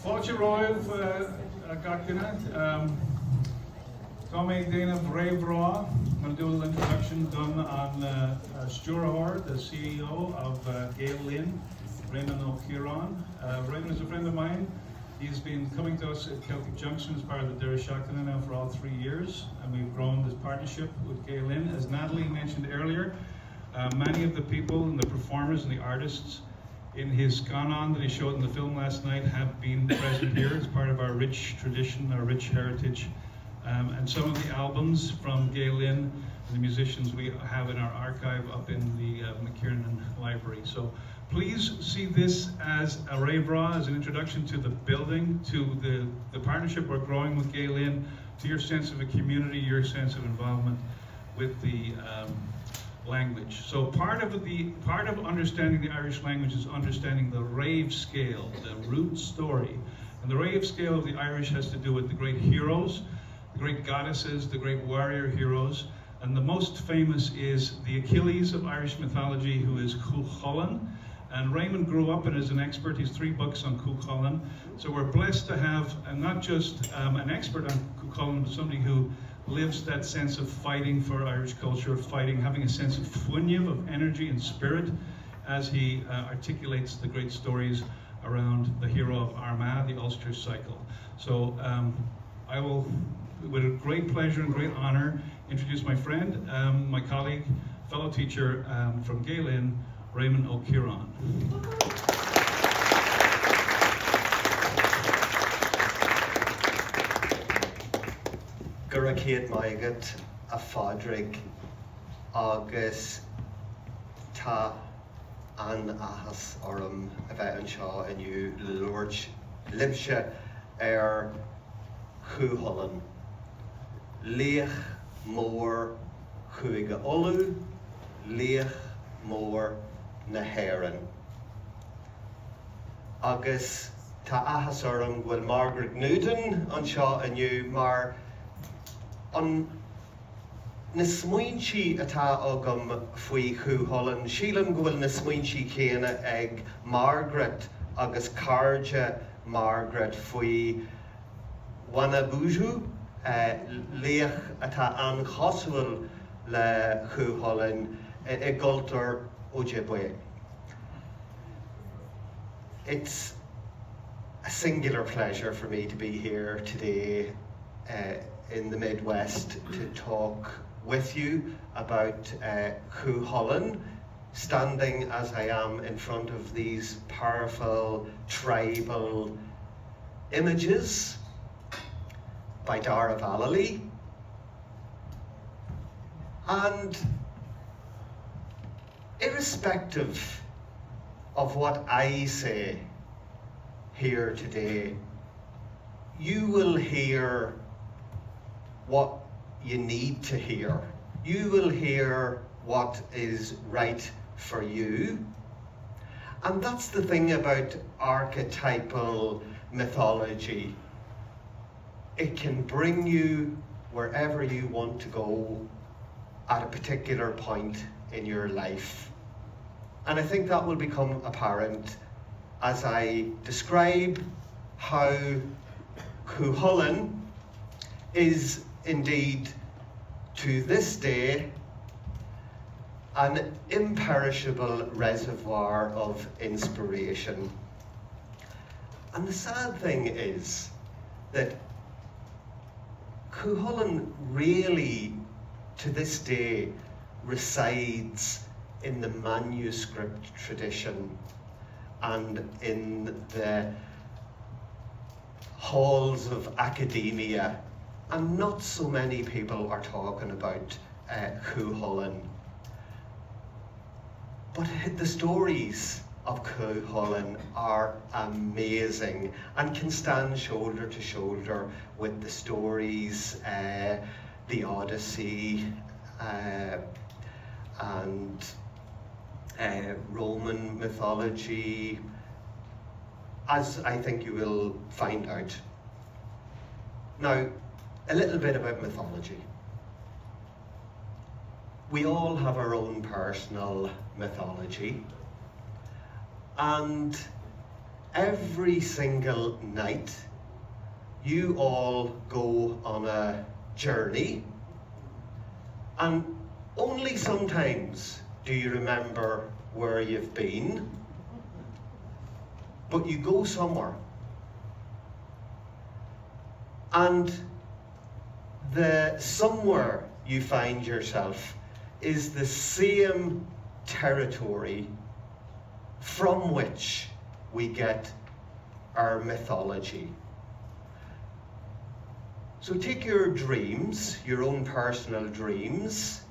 Fáilte roimh gachna. Tá mé déanamh Réamonn. I'm going to do a little introduction done on Stuart, the CEO of Gael Linn, Réamonn Ó Ciaráin. Réamonn is a friend of mine. He's been coming to us at Celtic Junction as part of the Dara Vallely now for all 3 years, and we've grown this partnership with Gael Linn. As Natalie mentioned earlier, many of the people and the performers and the artists in his Gone that he showed in the film last night have been present here as part of our rich tradition, our rich heritage. And some of the albums from Gael Linn and the musicians we have in our archive up in the McKiernan Library. So please see this as a Reservoir, as an introduction to the building, to the partnership we're growing with Gael Linn, to your sense of a community, your sense of involvement with the language. So part of understanding the Irish language is understanding the rave scale, the root story. And the rave scale of the Irish has to do with the great heroes, the great goddesses, the great warrior heroes. And the most famous is the Achilles of Irish mythology, who is Cuchulainn. And Réamonn grew up and is an expert. He's 3 books on Cuchulainn. So we're blessed to have not just an expert on Cuchulainn, but somebody who lives that sense of fighting for Irish culture, having a sense of fuinneamh, of energy and spirit, as he articulates the great stories around the hero of Armagh, the Ulster cycle. So I will, with a great pleasure and great honor, introduce my friend, my colleague, fellow teacher from Gael Linn, Réamonn Ó Ciaráin. Guracéad maigat a fádrig agus tá an ahas orm a bheith anseo iniu Lord libse Cuchulainn. Léach mór chuige olú, léach mór na héireann. Agus tá ahas orm bhfuil Margaret Newton anseo iniu mar an na smaointí atá agam faoi Cuchulainn, sílam go bhfuil na smaointí céanna ag Margaret agus cairde Margaret faoi Wanabúju, léach atá an chosúil le Cuchulainn I gultar Ojibwe. It's a singular pleasure for me to be here today in the Midwest to talk with you about Cuchulainn, standing as I am in front of these powerful tribal images by Dara Vallely. And irrespective of what I say here today, you will hear what you need to hear. You will hear what is right for you. And that's the thing about archetypal mythology. It can bring you wherever you want to go at a particular point in your life. And I think that will become apparent as I describe how Cuchulainn is indeed, to this day, an imperishable reservoir of inspiration. And the sad thing is that Cuchulainn really, to this day, resides in the manuscript tradition and in the halls of academia, and not so many people are talking about Cuchulainn. But the stories of Cuchulainn are amazing and can stand shoulder to shoulder with the stories, the Odyssey, and Roman mythology, as I think you will find out. Now, a little bit about mythology. We all have our own personal mythology, and every single night you all go on a journey, and only sometimes do you remember where you've been, but you go somewhere. And the somewhere you find yourself is the same territory from which we get our mythology. So take your dreams, your own personal dreams,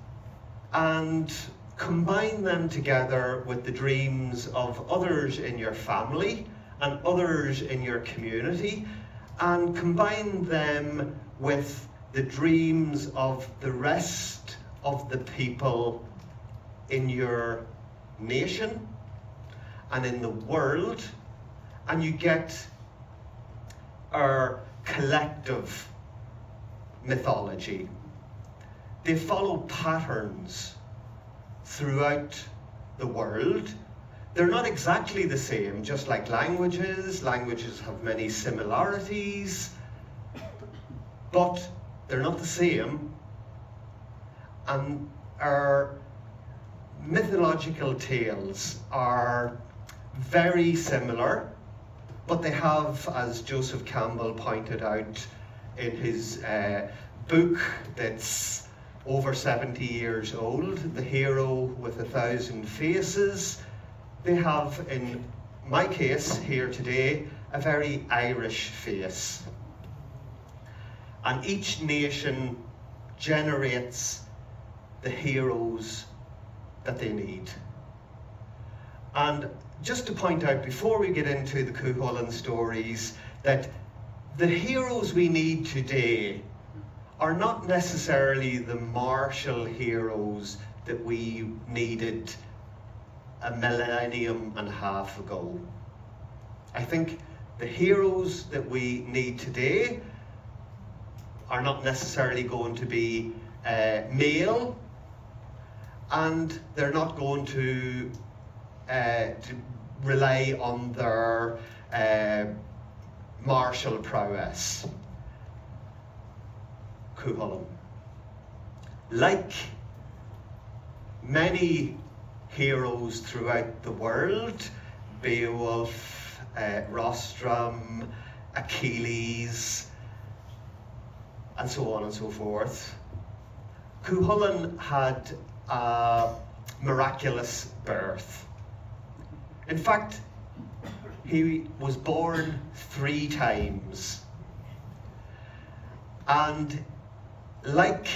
and combine them together with the dreams of others in your family and others in your community, and combine them with the dreams of the rest of the people in your nation and in the world, and you get our collective mythology. They follow patterns throughout the world. They're not exactly the same, just like languages. Languages have many similarities, but they're not the same. And our mythological tales are very similar, but they have, as Joseph Campbell pointed out in his book that's over 70 years old, The Hero with 1,000 Faces, they have, in my case here today, a very Irish face. And each nation generates the heroes that they need. And just to point out before we get into the Cuchulainn stories, that the heroes we need today are not necessarily the martial heroes that we needed a millennium and a half ago. I think the heroes that we need today are not necessarily going to be male, and they're not going to rely on their martial prowess. Cuchulainn. Like many heroes throughout the world, Beowulf, Rostrum, Achilles, and so on and so forth, Cuchulainn had a miraculous birth. In fact, he was born 3 times. And like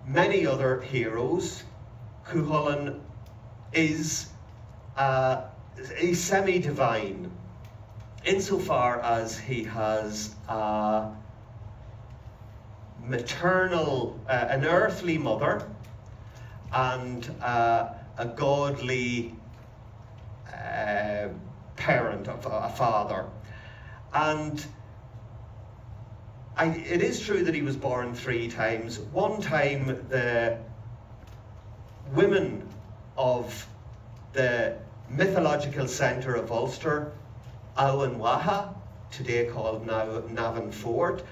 many other heroes, Cuchulainn is a semi-divine, insofar as he has a maternal, an earthly mother, and a godly parent, of a father. And it is true that he was born 3 times. One time, the women of the mythological centre of Ulster, Owen, today called now Navan Fort,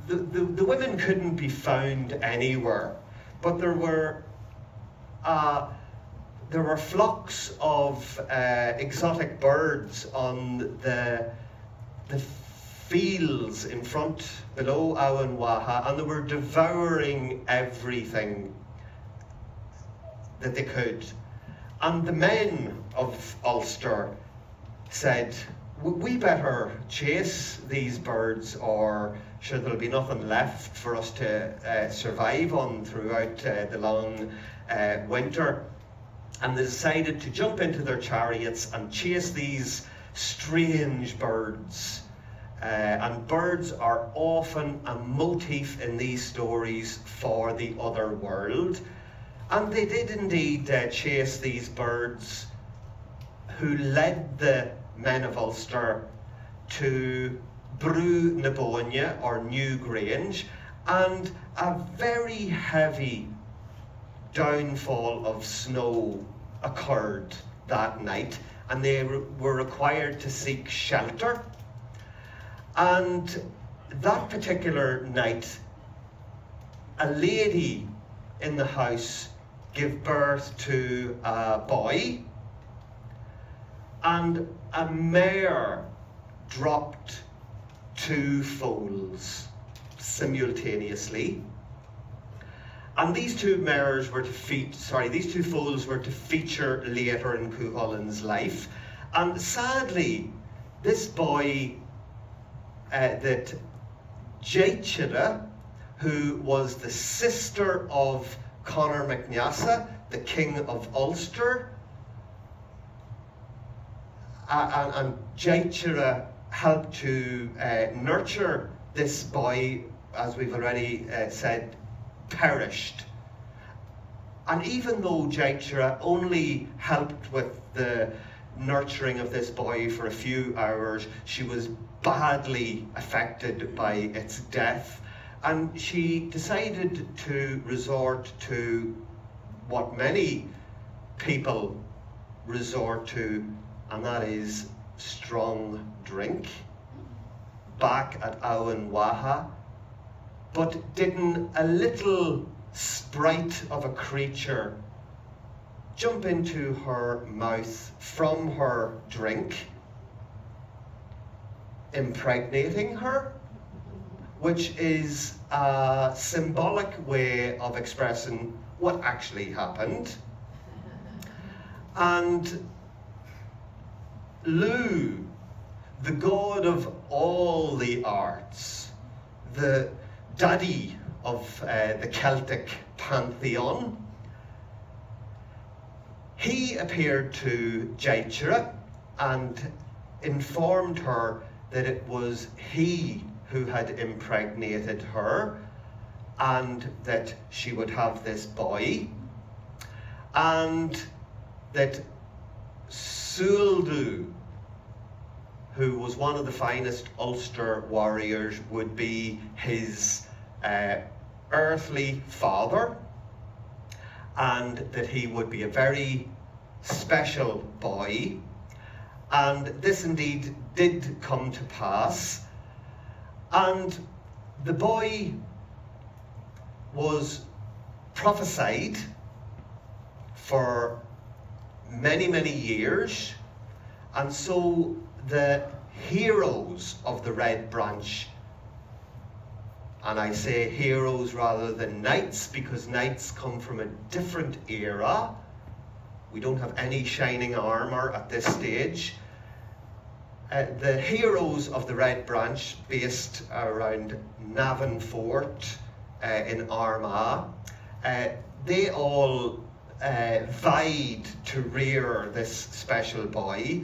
the women couldn't be found anywhere, but there were flocks of exotic birds on the fields in front, below Owen, and they were devouring everything that they could. And the men of Ulster said, we better chase these birds, or sure there'll be nothing left for us to survive on throughout the long winter. And they decided to jump into their chariots and chase these strange birds. And birds are often a motif in these stories for the other world. And they did indeed chase these birds, who led the men of Ulster to Brú na Bóinne, or New Grange, and a very heavy downfall of snow occurred that night, and they were required to seek shelter. And that particular night, a lady in the house gave birth to a boy, and a mare dropped two foals simultaneously. And these two mares were these two foals were to feature later in Cuchulainn's life. And sadly, this boy, that Jaitira, who was the sister of Conor MacNeasa, the king of Ulster, and Jaitira helped to nurture this boy, as we've already said, perished. And even though Jaitira only helped with the nurturing of this boy for a few hours, she was badly affected by its death, and she decided to resort to what many people resort to, and that is strong drink, back at Owen Waha. But didn't a little sprite of a creature jump into her mouth from her drink, impregnating her, which is a symbolic way of expressing what actually happened. And Lugh, the god of all the arts, the daddy of the Celtic pantheon, he appeared to Jaitira and informed her that it was he who had impregnated her and that she would have this boy, and that Sualdhu, who was one of the finest Ulster warriors, would be his earthly father, and that he would be a very special boy. And this indeed did come to pass. And the boy was prophesied for many, many years. And so the heroes of the Red Branch, and I say heroes rather than knights because knights come from a different era. We don't have any shining armour at this stage. The heroes of the Red Branch, based around Navan Fort in Armagh, they all vied to rear this special boy,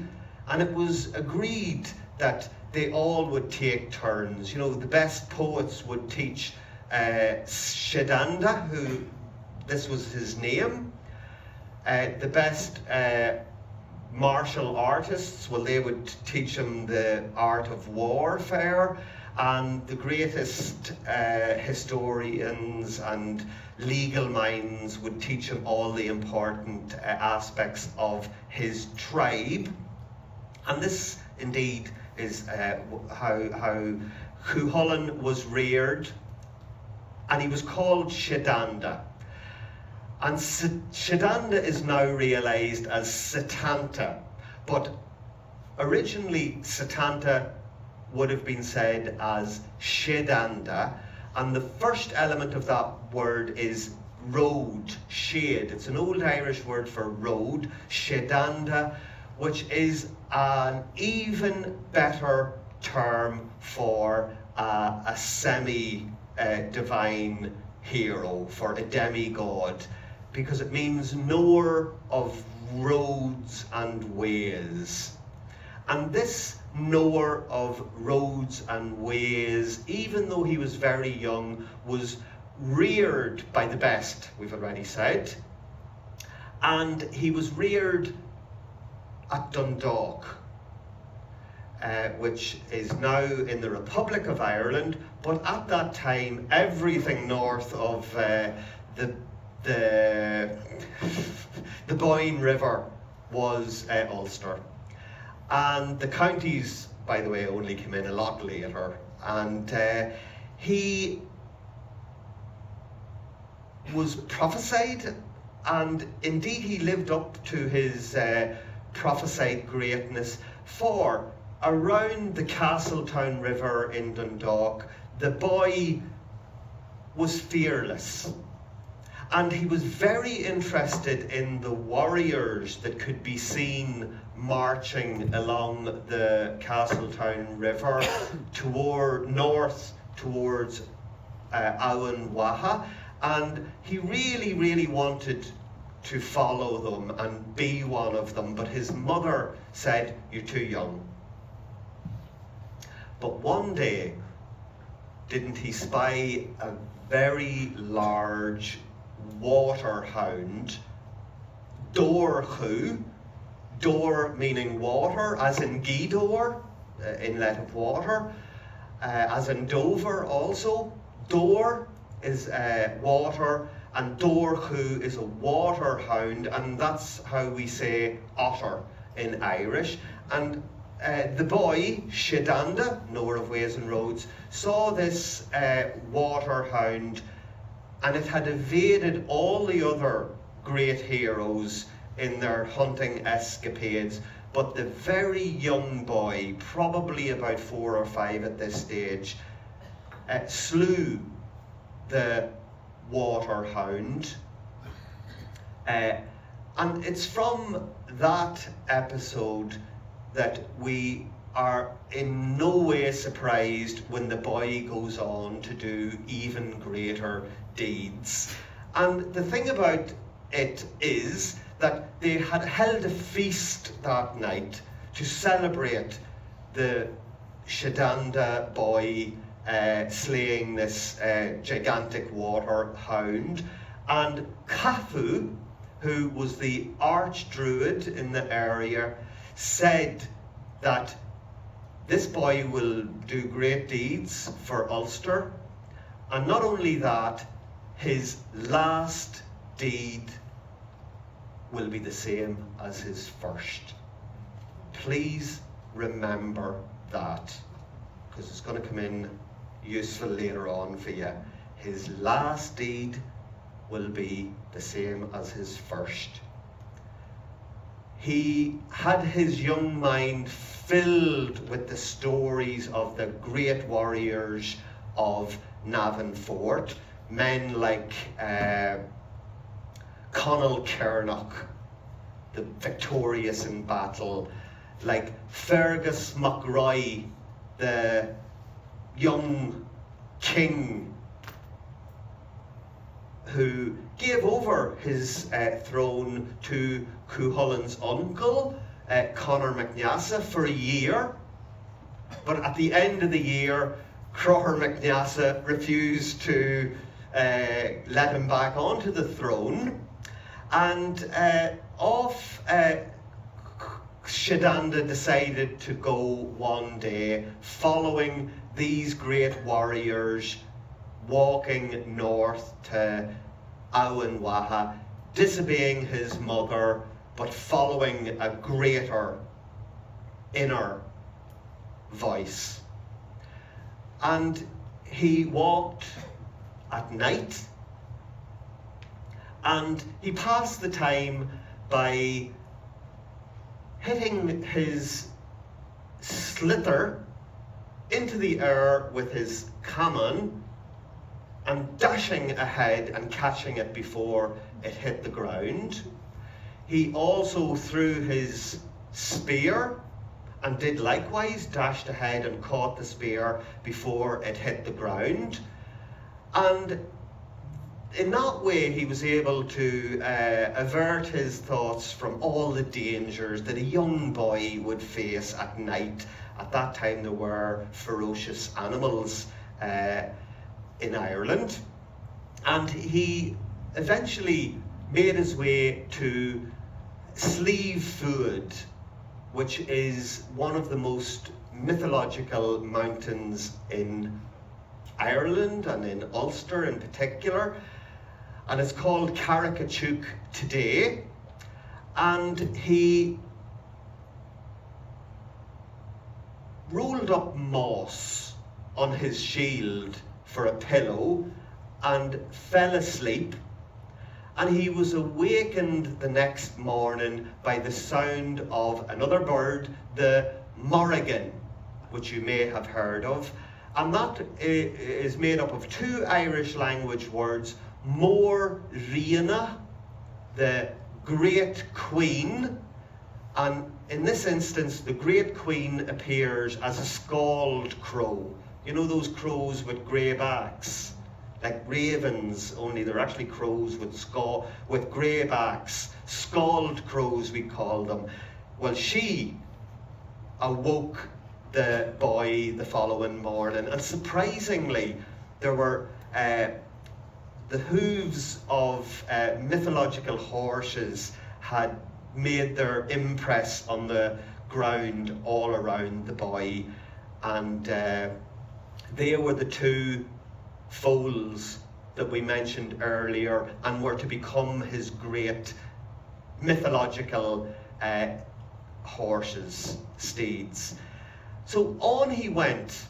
and it was agreed that they all would take turns. You know, the best poets would teach Shedanda, who this was his name. The best martial artists, well, they would teach him the art of warfare, and the greatest historians and legal minds would teach him all the important aspects of his tribe. And this indeed is how Cuchulainn was reared, and he was called Shedanda. And Shedanda is now realised as Setanta, but originally Setanta would have been said as Shedanda, and the first element of that word is road, shade. It's an old Irish word for road, Shedanda, which is an even better term for a semi-divine hero, for a demigod, because it means knower of roads and ways. And this knower of roads and ways, even though he was very young, was reared by the best, we've already said. And he was reared at Dundalk, which is now in the Republic of Ireland, but at that time everything north of the Boyne River was Ulster. And the counties, by the way, only came in a lot later. And he was prophesied, and indeed he lived up to his prophesied greatness, for around the Castletown River in Dundalk, the boy was fearless. And he was very interested in the warriors that could be seen marching along the Castletown River north towards Owen Waha. And he really, really wanted to follow them and be one of them. But his mother said, "You're too young." But one day, didn't he spy a very large water hound, Dorchu, Dor meaning water, as in Gidor, inlet of water, as in Dover also. Dor is water, and Dorchu is a water hound, and that's how we say otter in Irish. And the boy, Shedanda, knower of ways and roads, saw this water hound, and it had evaded all the other great heroes in their hunting escapades. But the very young boy, probably about 4 or 5 at this stage, slew the water hound. And it's from that episode that we are in no way surprised when the boy goes on to do even greater deeds. And the thing about it is that they had held a feast that night to celebrate the Shedanda boy slaying this gigantic water hound. And Cafu, who was the archdruid in the area, said that this boy will do great deeds for Ulster, and not only that, his last deed will be the same as his first. Please remember that, because it's going to come in useful later on for you. His last deed will be the same as his first. He had his young mind filled with the stories of the great warriors of Navan Fort, men like Conall Cernach, the victorious in battle, like Fergus MacRoy, the young king who gave over his throne to Cuchulainn's uncle, Conor MacNeasa, for a year. But at the end of the year, Crocher MacNeasa refused to let him back onto the throne. And Shedanda decided to go one day, following these great warriors, walking north to Owen Waha, disobeying his mother, but following a greater inner voice. And he walked at night, and he passed the time by hitting his slither into the air with his caman and dashing ahead and catching it before it hit the ground. He also threw his spear and did likewise, dashed ahead and caught the spear before it hit the ground. And in that way, he was able to avert his thoughts from all the dangers that a young boy would face at night. At that time, there were ferocious animals in Ireland. And he eventually made his way to Slieve Fuad, which is one of the most mythological mountains in Ireland and in Ulster in particular. And it's called Carrickachuk today. And he rolled up moss on his shield for a pillow and fell asleep, and he was awakened the next morning by the sound of another bird, the morrigan, which you may have heard of, and that is made up of two Irish language words, Mór Riana, the great queen, and in this instance the great queen appears as a scald crow. You know those crows with grey backs? Like ravens, only they're actually crows with grey backs. Scald crows, we call them. Well, she awoke the boy the following morning, and surprisingly, there were the hooves of mythological horses had made their impress on the ground all around the boy, and they were the two foals that we mentioned earlier and were to become his great mythological horses, steeds. So on he went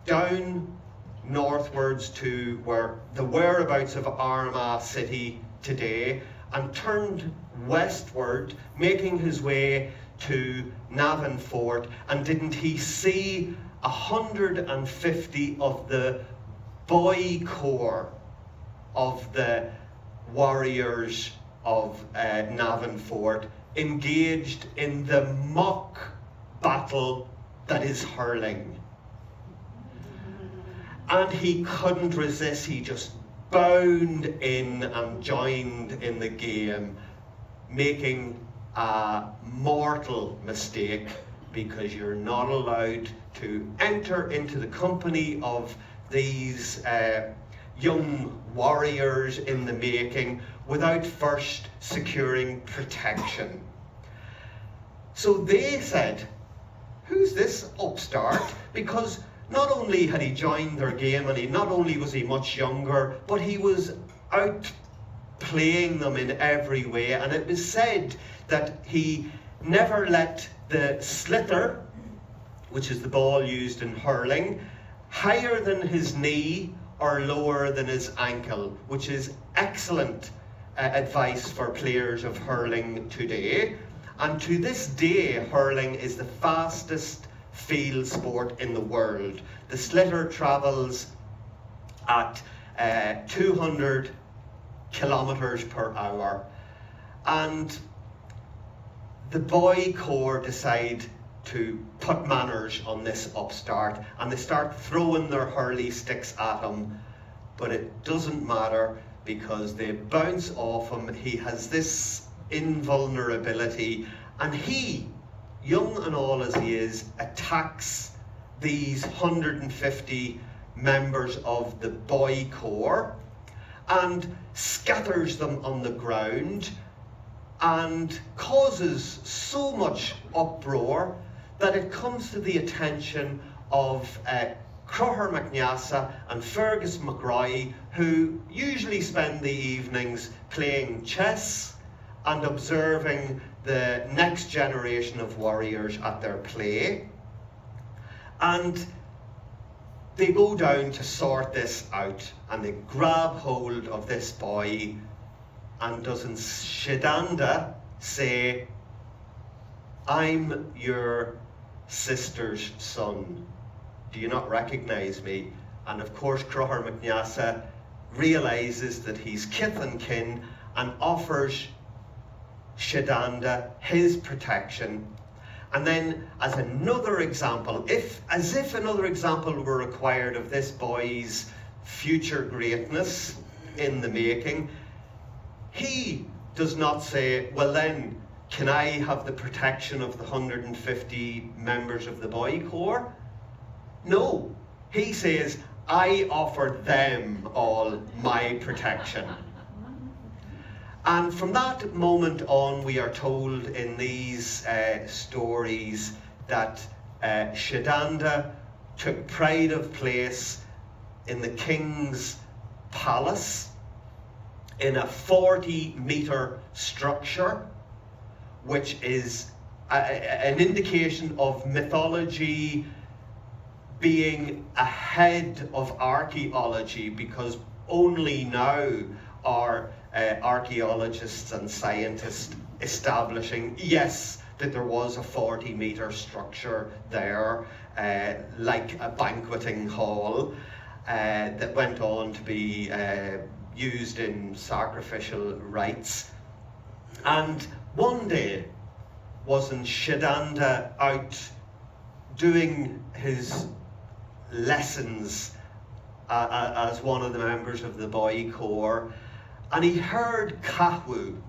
down northwards to where the whereabouts of Armagh city today, and turned westward, making his way to Navan Fort. And didn't he see 150 of the boy corps of the warriors of Navan Fort engaged in the mock battle that is hurling? And he couldn't resist, he just bound in and joined in the game, making a mortal mistake, because you're not allowed to enter into the company of these young warriors in the making without first securing protection. So they said, who's this upstart? Because not only had he joined their game, and not only was he much younger, but he was outplaying them in every way. And it was said that he never let the sliotar, which is the ball used in hurling, higher than his knee or lower than his ankle, which is excellent advice for players of hurling today. And to this day, hurling is the fastest field sport in the world. The sliotar travels at 200 kilometers per hour, and the boy corps decide to put manners on this upstart, and they start throwing their hurley sticks at him, but it doesn't matter because they bounce off him. He has this invulnerability, and he, young and all as he is, attacks these 150 members of the boy corps and scatters them on the ground, and causes so much uproar that it comes to the attention of Crother MacNiasa and Fergus McRoy, who usually spend the evenings playing chess and observing the next generation of warriors at their play. And they go down to sort this out, and they grab hold of this boy, and doesn't Shidanda say, I'm your sister's son, do you not recognize me? And of course Crother MacNiasa realizes that he's kith and kin, and offers Shidanda his protection. And then, as another example, as if another example were required of this boy's future greatness in the making, he does not say, well then, can I have the protection of the 150 members of the boy corps? No, he says, I offer them all my protection. And from that moment on, we are told in these stories that Shidanda took pride of place in the king's palace, in a 40-meter structure, which is an indication of mythology being ahead of archaeology, because only now are archaeologists and scientists establishing, yes, that there was a 40-metre structure there, like a banqueting hall, that went on to be used in sacrificial rites. And one day, wasn't Shidanda out doing his lessons as one of the members of the boy corps, and he heard Cahwu,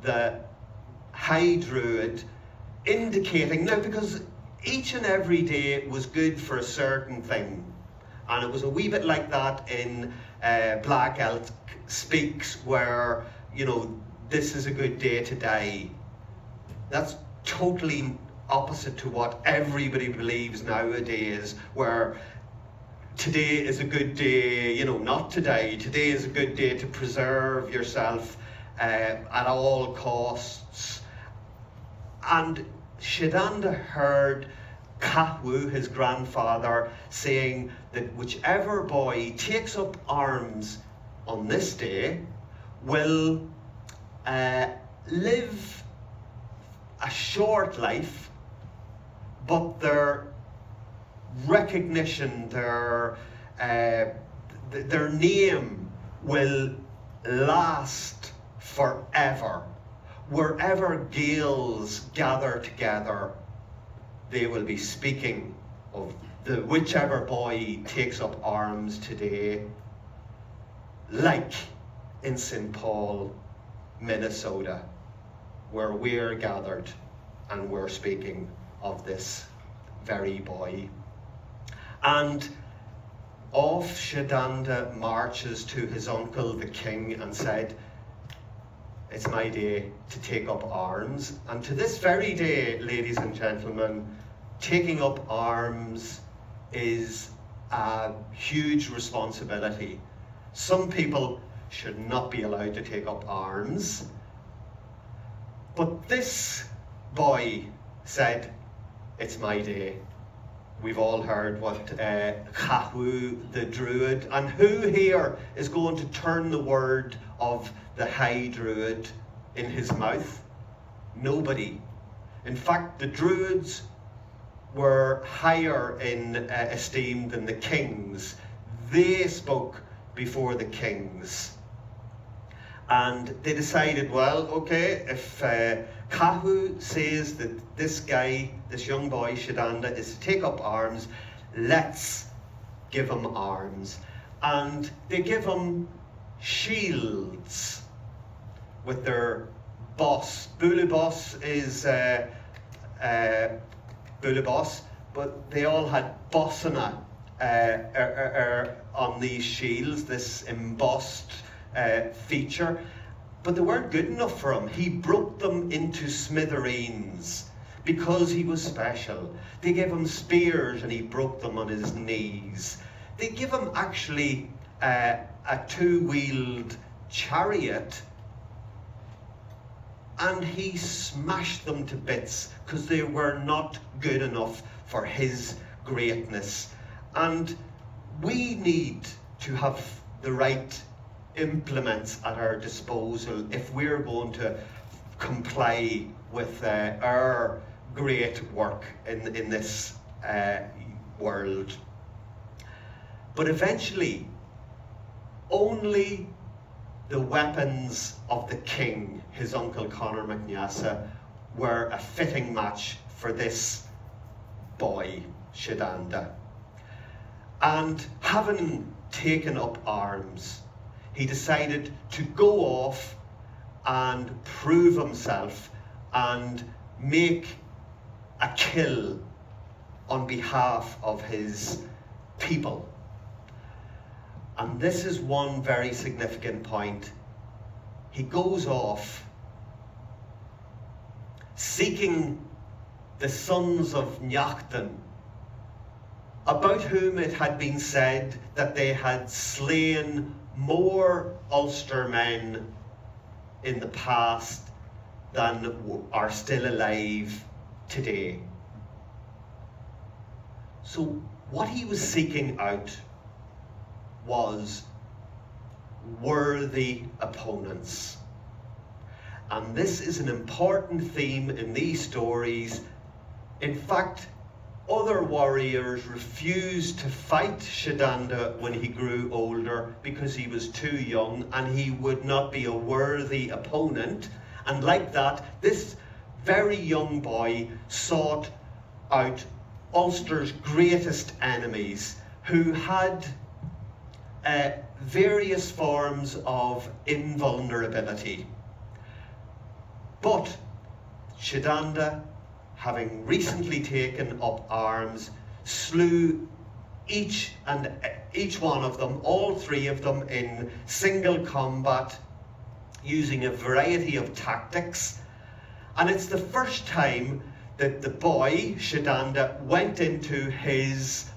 the high druid, indicating, now because each and every day was good for a certain thing, and it was a wee bit like that in Black Elk Speaks, where, you know, this is a good day to die. That's totally opposite to what everybody believes nowadays, where today is a good day, you know, not to die. Today is a good day to preserve yourself at all costs. And Shidanda heard Cahwu, his grandfather, saying that whichever boy takes up arms on this day will live a short life, but their recognition, their name will last forever. Wherever Gaels gather together, they will be speaking of the whichever boy takes up arms today, like in St. Paul, Minnesota, where we're gathered and we're speaking of this very boy. And off Shidanda marches to his uncle the king and said, it's my day to take up arms. And to this very day, ladies and gentlemen, taking up arms is a huge responsibility. Some people should not be allowed to take up arms. But this boy said, it's my day. We've all heard what Cahwu, the druid, and who here is going to turn the word of the high druid in his mouth? Nobody. In fact, the druids were higher in esteem than the kings. They spoke before the kings. And they decided, well, okay, if Cahwu says that this guy, this young boy, Shidanda, is to take up arms, let's give him arms. And they give him shields with their boss. Bula boss is Bula boss, but they all had bossana on these shields, this embossed feature, but they weren't good enough for him. He broke them into smithereens because he was special. They gave him spears and he broke them on his knees. They give him actually a two-wheeled chariot, and he smashed them to bits because they were not good enough for his greatness. And we need to have the right implements at our disposal if we're going to comply with our great work in this world. But eventually, only the weapons of the king, his uncle Conor MacNiasa, were a fitting match for this boy, Shidanda. And having taken up arms, he decided to go off and prove himself and make a kill on behalf of his people. And this is one very significant point. He goes off seeking the sons of Neachtan, about whom it had been said that they had slain more Ulster men in the past than are still alive today. So what he was seeking out was worthy opponents. And this is an important theme in these stories. In fact, other warriors refused to fight Shidanda when he grew older because he was too young and he would not be a worthy opponent. And like that, this very young boy sought out Ulster's greatest enemies, who had various forms of invulnerability. But Shidanda, having recently taken up arms, slew each one of them, all three of them, in single combat, using a variety of tactics. And it's the first time that the boy, Shidanda, went into his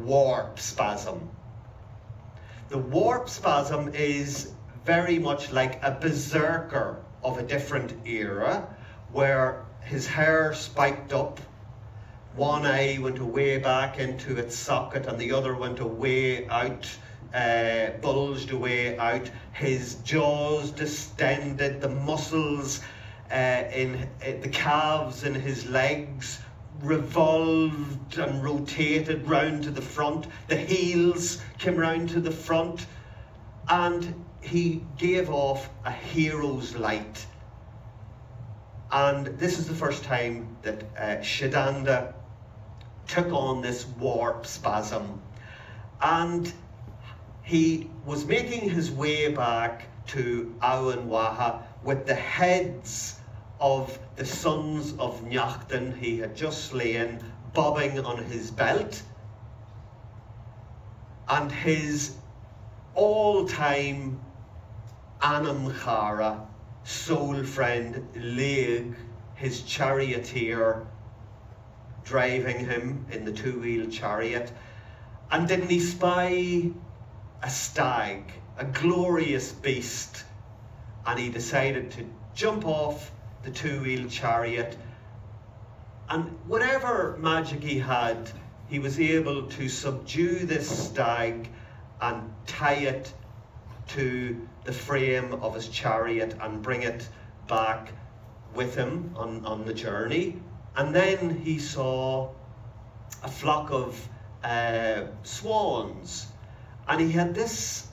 warp spasm. The warp spasm is very much like a berserker of a different era, where his hair spiked up, one eye went away back into its socket and the other went away out, bulged away out, his jaws distended, the muscles in the calves in his legs revolved and rotated round to the front, the heels came round to the front, and he gave off a hero's light. And this is the first time that Shidanda took on this warp spasm. And he was making his way back to Auanwaha with the heads of the sons of Neachtan he had just slain bobbing on his belt. And his all-time Anam Chara soul friend Leag, his charioteer, driving him in the two-wheel chariot. And didn't he spy a stag, a glorious beast, and he decided to jump off the two-wheel chariot, and whatever magic he had, he was able to subdue this stag and tie it to the frame of his chariot and bring it back with him on the journey. And then he saw a flock of swans, and he had this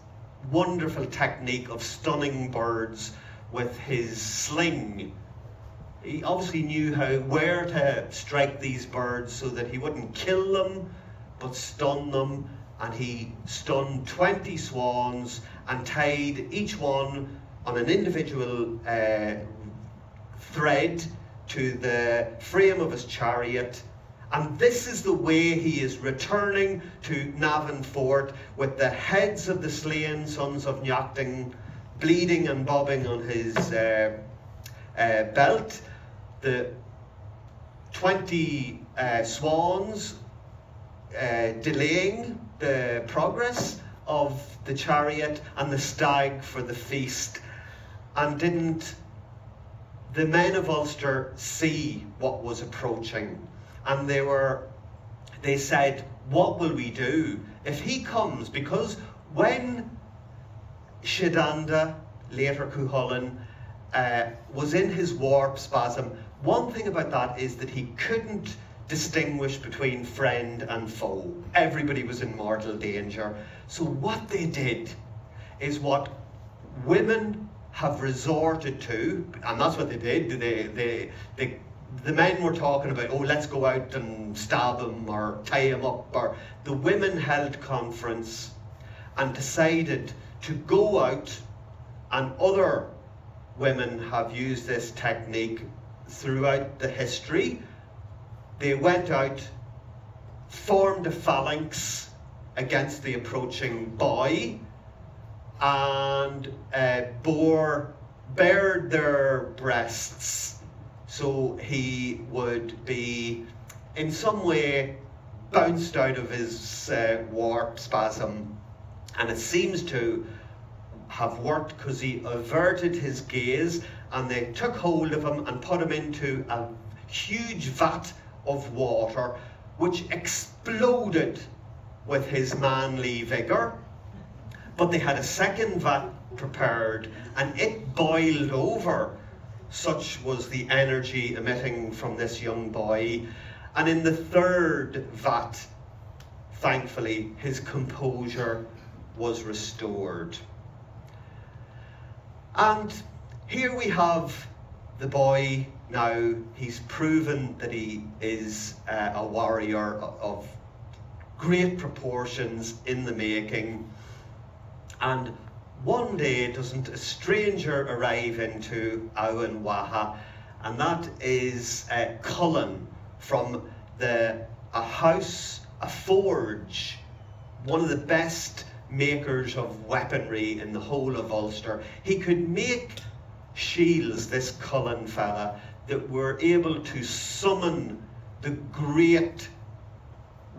wonderful technique of stunning birds with his sling. He obviously knew where to strike these birds so that he wouldn't kill them but stun them, and he stunned 20 swans and tied each one on an individual thread to the frame of his chariot. And this is the way he is returning to Navan Fort, with the heads of the slain sons of Neachtan bleeding and bobbing on his belt, the 20 swans delaying the progress of the chariot, and the stag for the feast. And didn't the men of Ulster see what was approaching? And they said, what will we do if he comes? Because when Shidanda, later Cuchulainn, was in his warp spasm, one thing about that is that he couldn't distinguish between friend and foe. Everybody was in mortal danger. So what they did is what women have resorted to, and that's what they did. The men were talking about, oh, let's go out and stab him or tie him up. Or the women held conference and decided to go out, and other women have used this technique throughout the history. They went out, formed a phalanx against the approaching boy, and bared their breasts, so he would be in some way bounced out of his warp spasm. And it seems to have worked, because he averted his gaze, and they took hold of him and put him into a huge vat of water which exploded with his manly vigour. But they had a second vat prepared and it boiled over. Such was the energy emitting from this young boy. And in the third vat, thankfully, his composure was restored. And here we have the boy now. He's proven that he is a warrior of great proportions in the making. And one day doesn't a stranger arrive into Owen Waha, and that is Cuchulainn from a house, a forge, one of the best makers of weaponry in the whole of Ulster. He could make shields, this Cuchulainn fella, that were able to summon the great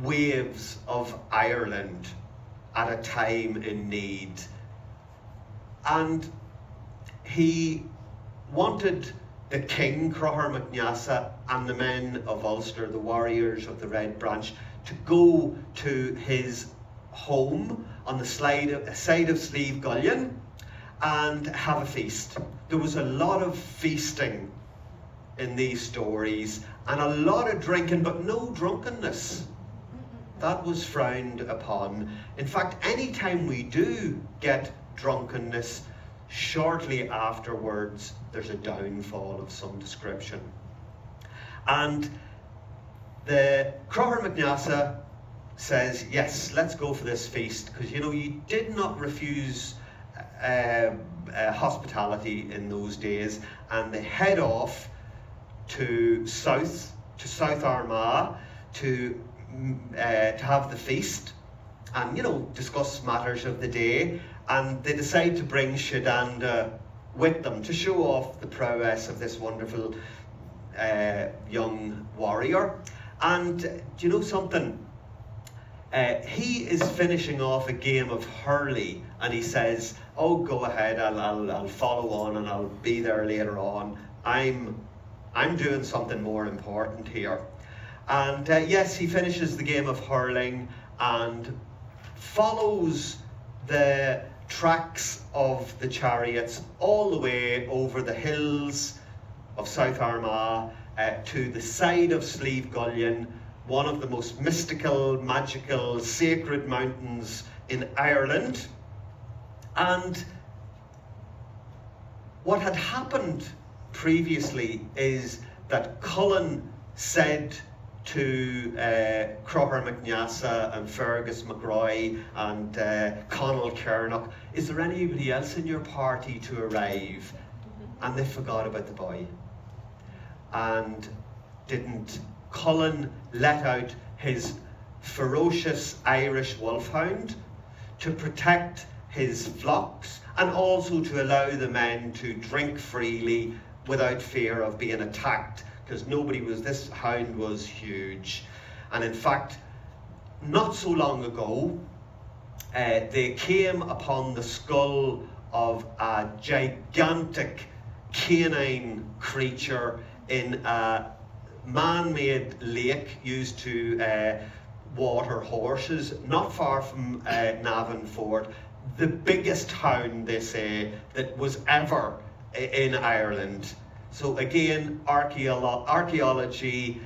waves of Ireland at a time in need. And he wanted the king, Crochar MacNeasa, and the men of Ulster, the warriors of the Red Branch, to go to his home on the side of Slieve and have a feast. There was a lot of feasting in these stories and a lot of drinking, but no drunkenness. That was frowned upon. In fact, anytime we do get drunkenness, shortly afterwards there's a downfall of some description. And the Crochar MacNeasa says, yes, let's go for this feast, because you did not refuse hospitality in those days. And they head off to South Armagh to have the feast and discuss matters of the day. And they decide to bring Shedanda with them to show off the prowess of this wonderful young warrior. And do you know something? He is finishing off a game of hurley, and he says, "Oh, go ahead. I'll follow on, and I'll be there later on. I'm doing something more important here." And yes, he finishes the game of hurling and follows the tracks of the chariots all the way over the hills of South Armagh to the side of Slieve Gullion, one of the most mystical, magical, sacred mountains in Ireland. And what had happened previously is that Cuchulainn said to Crochar MacNeasa and Fergus MacRoy and Conall Kernach, "Is there anybody else in your party to arrive?" And they forgot about the boy. And didn't Cuchulainn let out his ferocious Irish wolfhound to protect his flocks and also to allow the men to drink freely without fear of being attacked, because this hound was huge. And in fact, not so long ago, they came upon the skull of a gigantic canine creature in a man-made lake used to water horses, not far from Navan Fort. The biggest hound, they say, that was ever in Ireland. So again, archaeology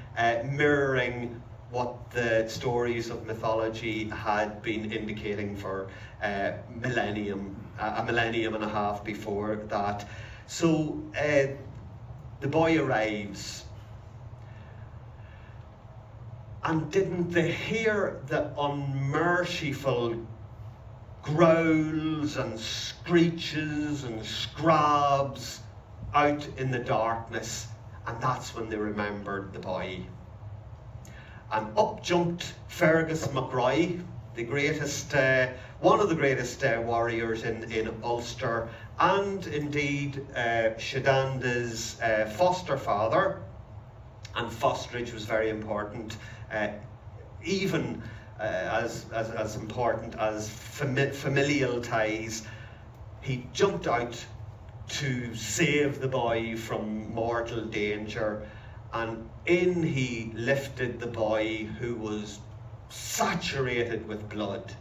mirroring what the stories of mythology had been indicating for a millennium and a half before that. So the boy arrives, and didn't they hear the unmerciful growls and screeches and scrabs out in the darkness? And that's when they remembered the boy. And up jumped Fergus MacRoy, one of the greatest warriors in Ulster, and indeed Shedanda's foster father. And fosterage was very important, even as important as familial ties. He jumped out to save the boy from mortal danger, and in he lifted the boy who was saturated with blood,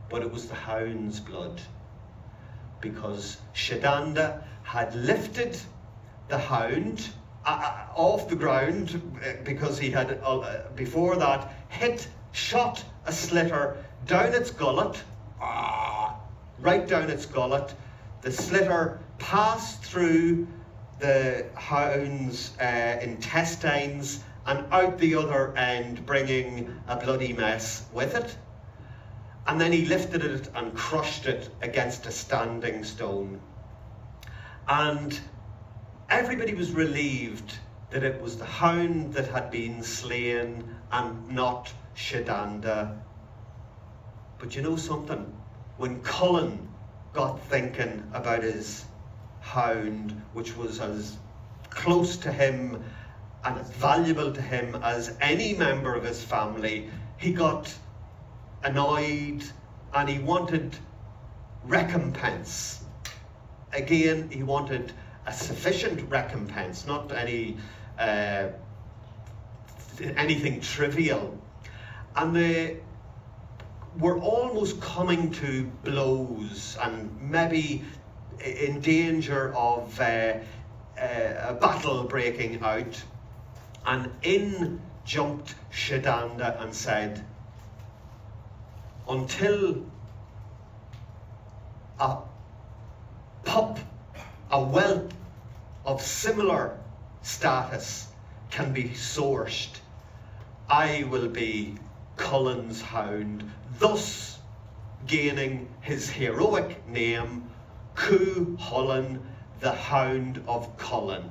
but it was the hound's blood, because Shadanda had lifted the hound off the ground, because he had before that shot a slitter down its gullet, right down its gullet. The slitter passed through the hound's intestines and out the other end, bringing a bloody mess with it. And then he lifted it and crushed it against a standing stone. And everybody was relieved that it was the hound that had been slain and not Shadanda. But you know something? When Cuchulainn got thinking about his hound, which was as close to him and as valuable to him as any member of his family, he got annoyed and he wanted recompense. Again, he wanted a sufficient recompense, not anything trivial. And they were almost coming to blows and maybe in danger of a battle breaking out. And in jumped Shadanda and said, until a whelp of similar status can be sourced, I will be Cuchulainn's hound, thus gaining his heroic name, Cuchulainn, the Hound of Cuchulainn.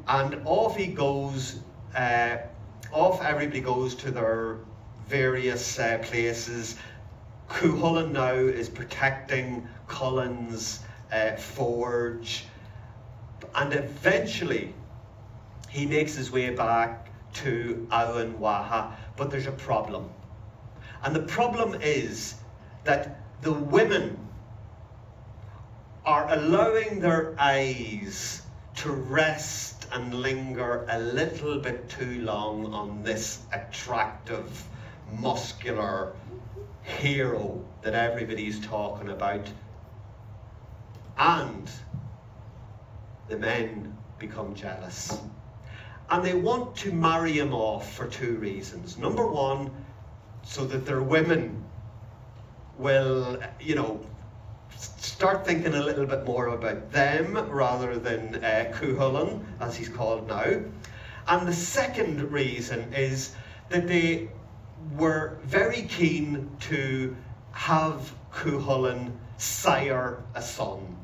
And off he goes, off everybody goes to their various places. Cuchulainn now is protecting Cuchulainn's forge, and eventually he makes his way back to Owen Waha, but there's a problem. And the problem is that the women are allowing their eyes to rest and linger a little bit too long on this attractive, muscular hero that everybody's talking about. And the men become jealous. And they want to marry him off for two reasons. Number one, so that their women will, start thinking a little bit more about them rather than Cuchulainn, as he's called now. And the second reason is that they were very keen to have Cuchulainn sire a son.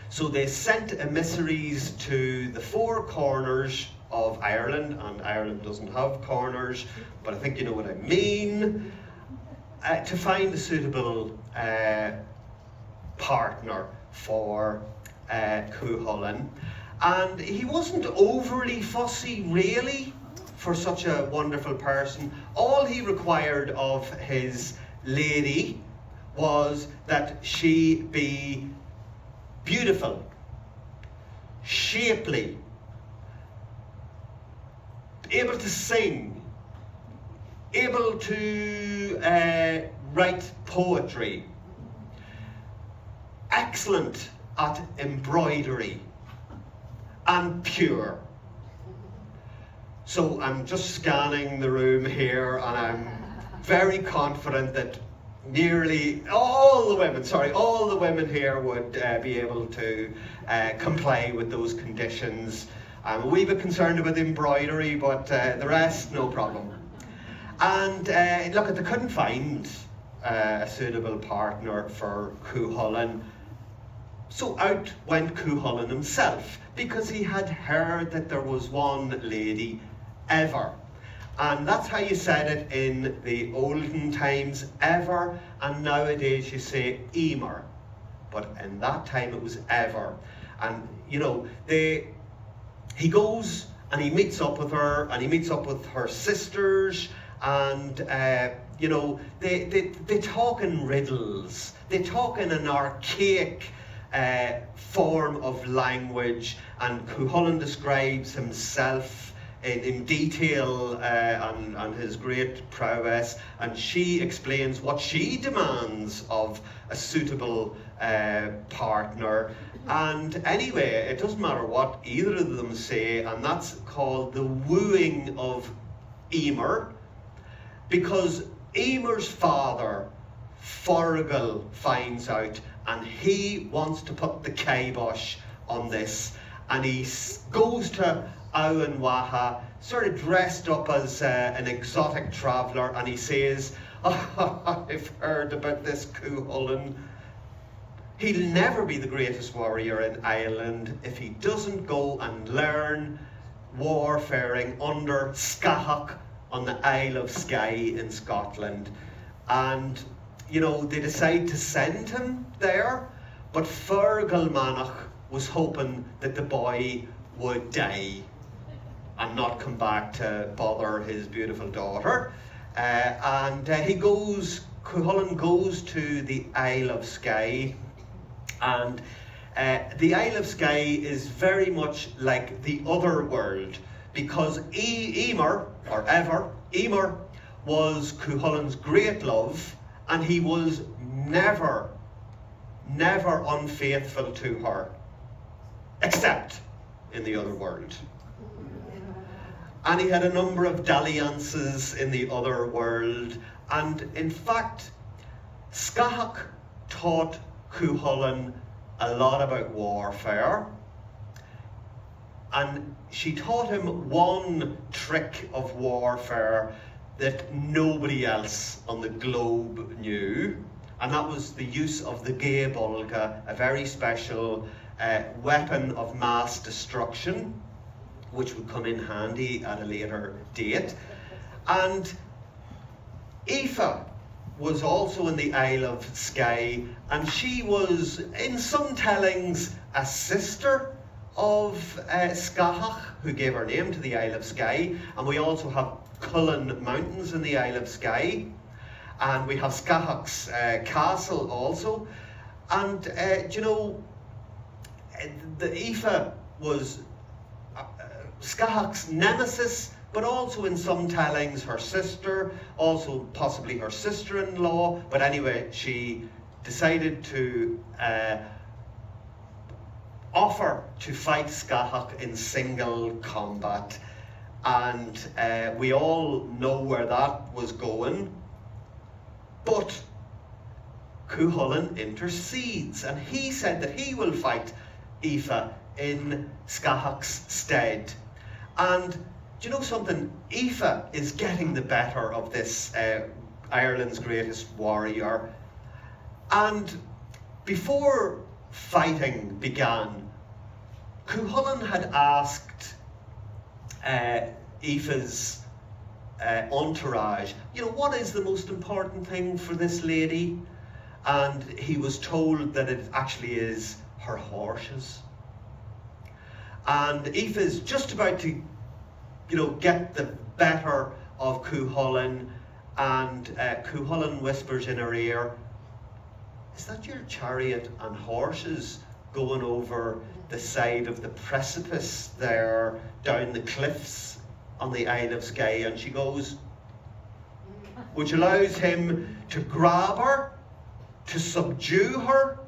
So they sent emissaries to the four corners of Ireland, and Ireland doesn't have corners, but I think you know what I mean, to find a suitable partner for Cuchulainn. And he wasn't overly fussy, really, for such a wonderful person. All he required of his lady was that she be beautiful, shapely, able to sing, able to write poetry, excellent at embroidery, and pure. So I'm just scanning the room here, and I'm very confident that nearly all the women here would be able to comply with those conditions. I'm a wee bit concerned about the embroidery, but the rest, no problem. And look, they couldn't find a suitable partner for Cuchulainn. So out went Cuchulainn himself, because he had heard that there was one lady ever. And that's how you said it in the olden times, ever, and nowadays you say emer. But in that time it was ever. And he goes and he meets up with her, and he meets up with her sisters, and they talk in riddles, they talk in an archaic form of language, and Cuchulainn describes himself in detail and his great prowess, and she explains what she demands of a suitable partner. And anyway, it doesn't matter what either of them say, and that's called the wooing of Emer, because Emer's father, Fergal, finds out, and he wants to put the kibosh on this, and he goes to Owen Waha, sort of dressed up as an exotic traveller, and he says, "Oh, I've heard about this Cuchulainn. He'll never be the greatest warrior in Ireland if he doesn't go and learn warfaring under Scahach on the Isle of Skye in Scotland." And, you know, they decide to send him there, but Fergal Manach was hoping that the boy would die and not come back to bother his beautiful daughter. Cuchulainn goes to the Isle of Skye, and the Isle of Skye is very much like the other world, because Emer was Cuchulainn's great love, and he was never unfaithful to her, except in the other world. And he had a number of dalliances in the other world, and in fact, Scahach taught Cuchulainn a lot about warfare, and she taught him one trick of warfare that nobody else on the globe knew, and that was the use of the gabolga, a very special weapon of mass destruction, which would come in handy at a later date. And Aoife was also in the Isle of Skye, and she was, in some tellings, a sister of Scahach, who gave her name to the Isle of Skye. And we also have Cuchulainn Mountains in the Isle of Skye, and we have Scahach's castle also. And you know, the Aoife was Scahach's nemesis, but also in some tellings her sister, also possibly her sister-in-law. But anyway, she decided to offer to fight Scahach in single combat, and we all know where that was going. But Cuchulainn intercedes, and he said that he will fight Aoife in Scahach's stead. And do you know something? Aoife is getting the better of this Ireland's greatest warrior. And before fighting began, Cuchulainn had asked Aoife's entourage, you know, what is the most important thing for this lady? And he was told that it actually is her horses. And Aoife is just about to, you know, get the better of Cuchulainn, and Cuchulainn whispers in her ear, "Is that your chariot and horses going over the side of the precipice there, down the cliffs on the Isle of Skye?" And she goes, which allows him to grab her, to subdue her,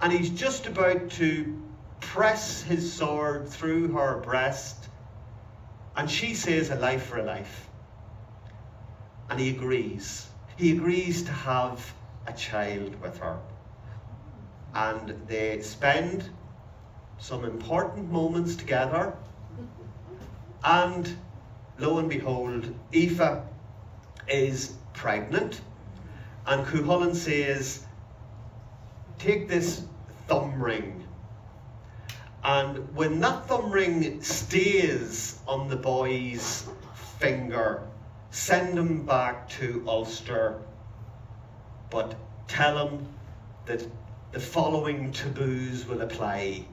and he's just about to press his sword through her breast, and she says, "A life for a life." And he agrees. He agrees to have a child with her, and they spend some important moments together, and lo and behold, Aoife is pregnant, and Cuchulainn says, "Take this thumb ring, and when that thumb ring stays on the boy's finger, send him back to Ulster, but tell him that the following taboos will apply."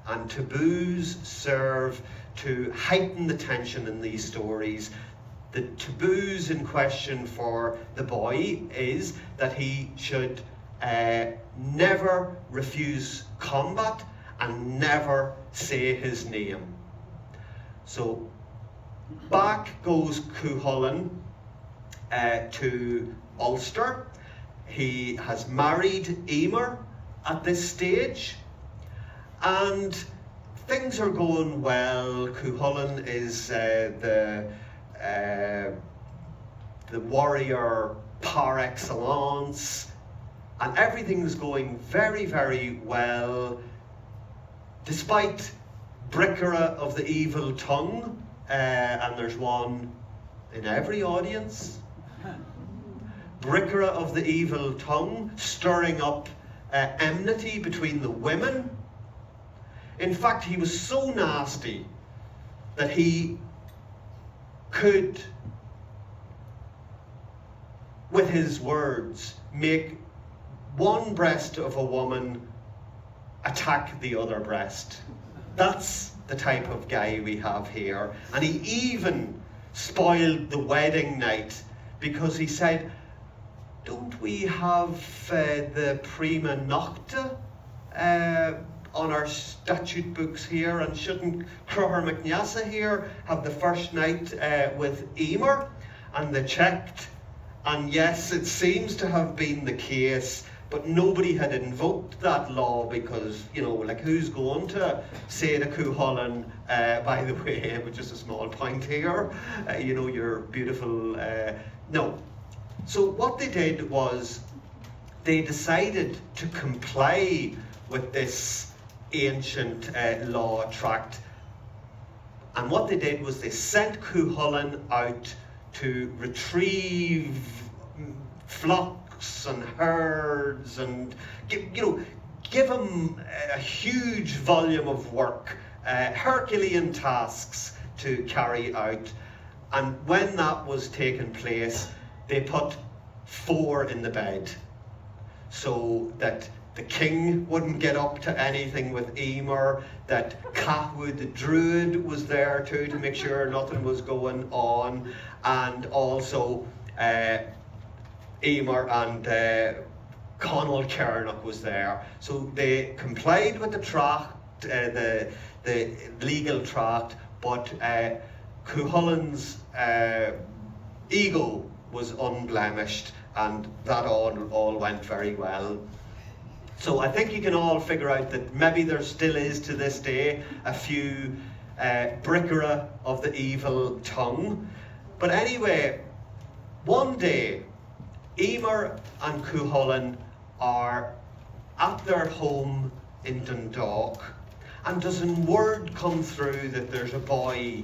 And taboos serve to heighten the tension in these stories. The taboos in question for the boy is that he should never refuse combat, and never say his name. So back goes Cuchulainn to Ulster. He has married Emer at this stage, and things are going well. Cuchulainn is the warrior par excellence, and everything's going very, very well, despite Brickera of the evil tongue, and there's one in every audience. Brickera of the evil tongue, stirring up enmity between the women. In fact, he was so nasty that he could, with his words, make one breast of a woman attack the other breast. That's the type of guy we have here. And he even spoiled the wedding night, because he said, don't we have the prima nocta on our statute books here, and shouldn't Cruther McNiassa here have the first night with Emer? And they checked, and yes, it seems to have been the case, but nobody had invoked that law, because, you know, like, who's going to say to Cuchulainn, by the way, with just a small point here, you know, you're beautiful, no. So what they did was, they decided to comply with this ancient law tract, and what they did was they sent Cuchulainn out to retrieve flocks and herds, and give him a huge volume of work, Herculean tasks to carry out. And when that was taking place, they put 4 in the bed, so that the king wouldn't get up to anything with Emer, that Cahwood the druid was there too to make sure nothing was going on, and also Emer and Conall Cernach was there. So they complied with the tract, the legal tract, but Cuchulainn's ego was unblemished, and that all went very well. So I think you can all figure out that maybe there still is, to this day, a few Brickera of the evil tongue. But anyway, one day, Emer and Cuchulainn are at their home in Dundalk, and doesn't word come through that there's a boy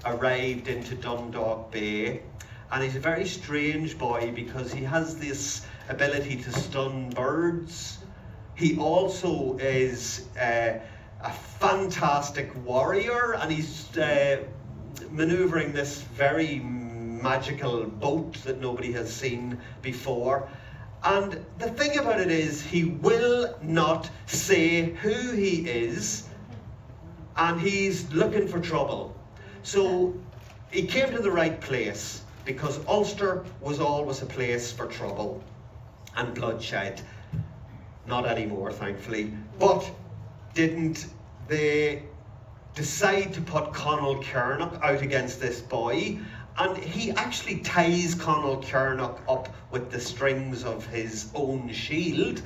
arrived into Dundalk Bay. And he's a very strange boy, because he has this ability to stun birds. He also is a fantastic warrior, and he's manoeuvring this very magical boat that nobody has seen before. And the thing about it is, he will not say who he is, and he's looking for trouble. So he came to the right place, because Ulster was always a place for trouble and bloodshed. Not anymore, thankfully. But didn't they decide to put Conall Cernach out against this boy? And he actually ties Conall Cernach up with the strings of his own shield,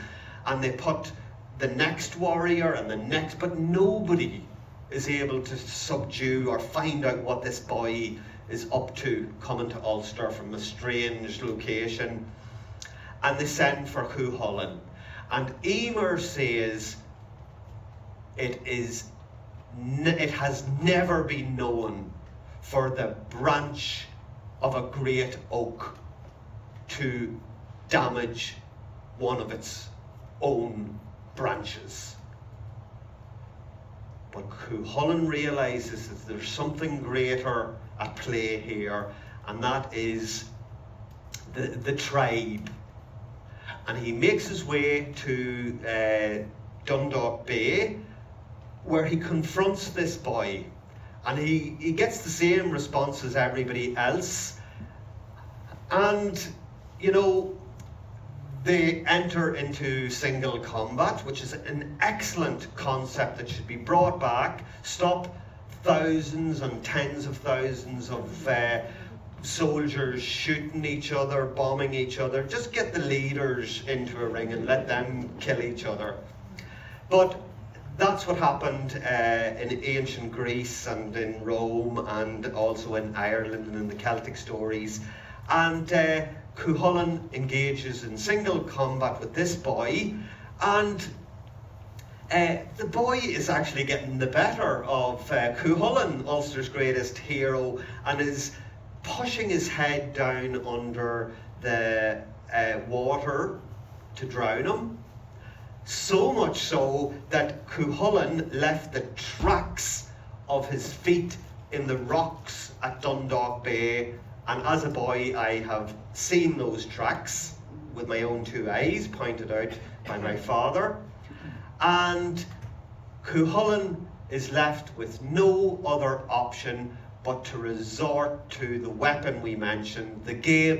and they put the next warrior and the next, but nobody is able to subdue or find out what this boy is up to, coming to Ulster from a strange location. And they send for Cuchulainn. And Emer says, it has never been known for the branch of a great oak to damage one of its own branches. But Cuchulainn realizes that there's something greater at play here, and that is the tribe. And he makes his way to Dundalk Bay, where he confronts this boy, and he gets the same response as everybody else. And, you know, they enter into single combat, which is an excellent concept that should be brought back. Stop thousands and tens of thousands of soldiers shooting each other, bombing each other. Just get the leaders into a ring and let them kill each other. But that's what happened in ancient Greece and in Rome and also in Ireland and in the Celtic stories. And Cuchulainn engages in single combat with this boy, and the boy is actually getting the better of Cuchulainn, Ulster's greatest hero, and is pushing his head down under the water to drown him. So much so that Cuchulainn left the tracks of his feet in the rocks at Dundalk Bay. And as a boy, I have seen those tracks with my own two eyes, pointed out by my father. And Cuchulainn is left with no other option but to resort to the weapon we mentioned, the gae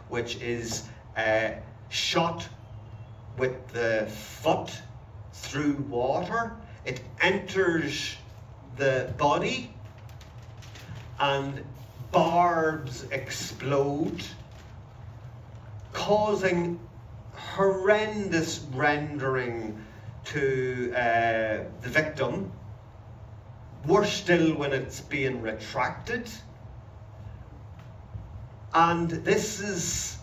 which is shot with the foot through water. It enters the body and barbs explode, causing horrendous rendering to the victim. Worse still when it's being retracted. And this is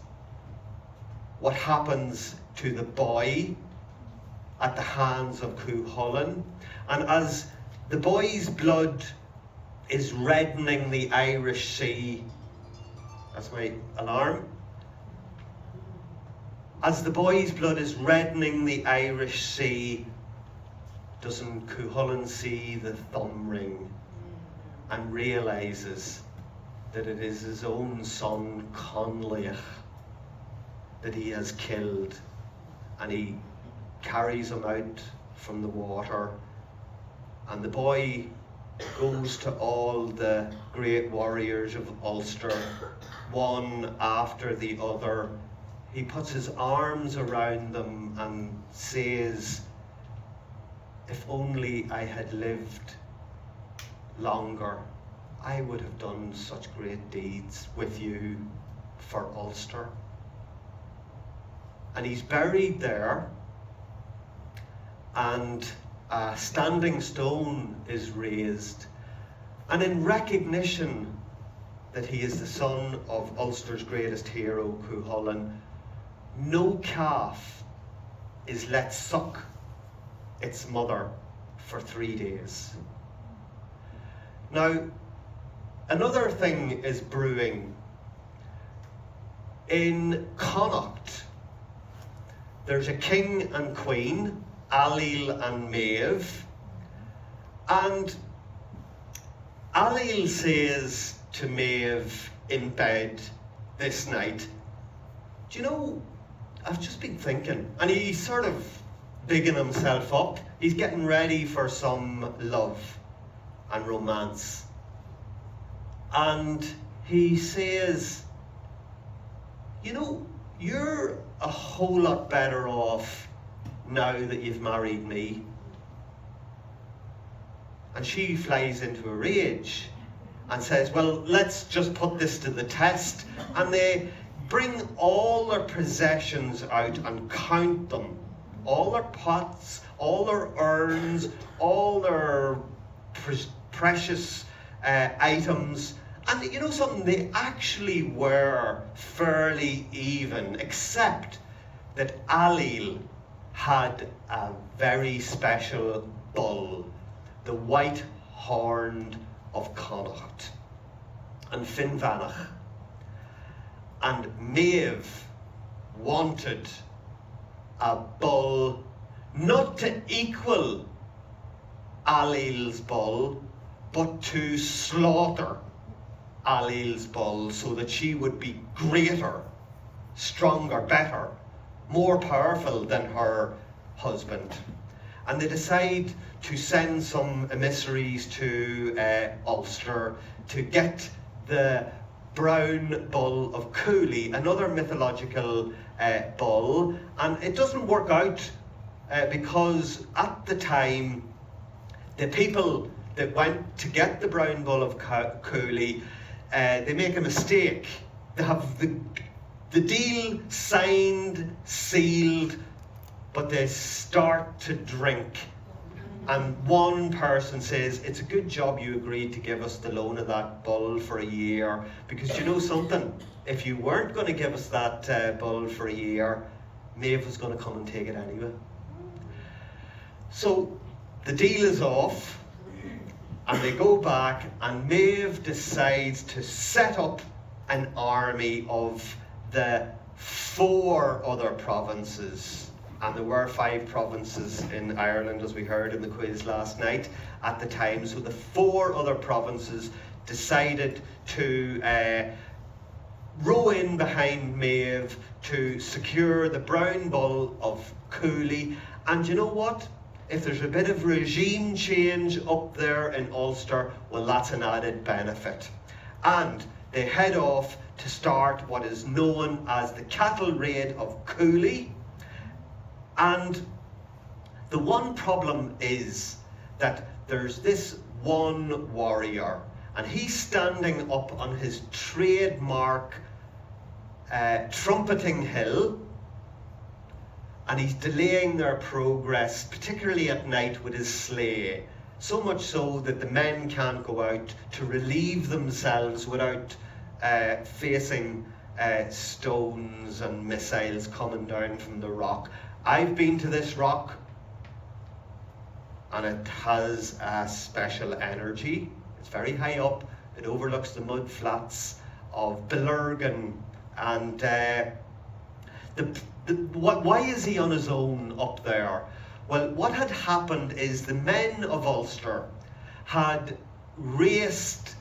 what happens to the boy at the hands of Cuchulainn. And as the boy's blood is reddening the Irish Sea, that's my alarm. As the boy's blood is reddening the Irish Sea, doesn't Cuchulainn see the thumb ring and realises that it is his own son Conlaith that he has killed, and he carries him out from the water, and the boy goes to all the great warriors of Ulster, one after the other. He puts his arms around them and says, "If only I had lived longer, I would have done such great deeds with you for Ulster." And he's buried there, and a standing stone is raised, and in recognition that he is the son of Ulster's greatest hero, Cuchulainn, no calf is let suck its mother for 3 days. Now, another thing is brewing. In Connacht, there's a king and queen, Ailill and Maeve, and Ailill says to Maeve in bed this night, "Do you know, I've just been thinking," and he's sort of bigging himself up. He's getting ready for some love and romance. And he says, "You know, you're a whole lot better off now that you've married me." And she flies into a rage and says, "Well, let's just put this to the test." And they bring all their possessions out and count them. All their pots, all their urns, all their precious items. And you know something, they actually were fairly even, except that Ailill had a very special bull, the White Horn of Connacht, and Finvanach. And Maeve wanted a bull not to equal Ailill's bull, but to slaughter Ailill's bull so that she would be greater, stronger, better, more powerful than her husband. And they decide to send some emissaries to Ulster to get the brown bull of Cúchulainn, another mythological bull, and it doesn't work out because at the time the people that went to get the brown bull of Cúchulainn, they make a mistake. They have the deal signed, sealed, but they start to drink. And one person says, it's a good job you agreed to give us the loan of that bull for a year, because you know something, if you weren't going to give us that bull for a year, Maeve was going to come and take it anyway. So the deal is off, and they go back, and Maeve decides to set up an army of the 4 other provinces. And there were 5 provinces in Ireland, as we heard in the quiz last night, at the time. So the 4 other provinces decided to row in behind Maeve to secure the brown bull of Cúchulainn. And you know what? If there's a bit of regime change up there in Ulster, well, that's an added benefit. And they head off to start what is known as the cattle raid of Cúchulainn. And the one problem is that there's this one warrior, and he's standing up on his trademark trumpeting hill, and he's delaying their progress, particularly at night with his sleigh. So much so that the men can't go out to relieve themselves without facing stones and missiles coming down from the rock. I've been to this rock, and it has a special energy. It's very high up. It overlooks the mud flats of Belurgan. And why is he on his own up there? Well, what had happened is the men of Ulster had raced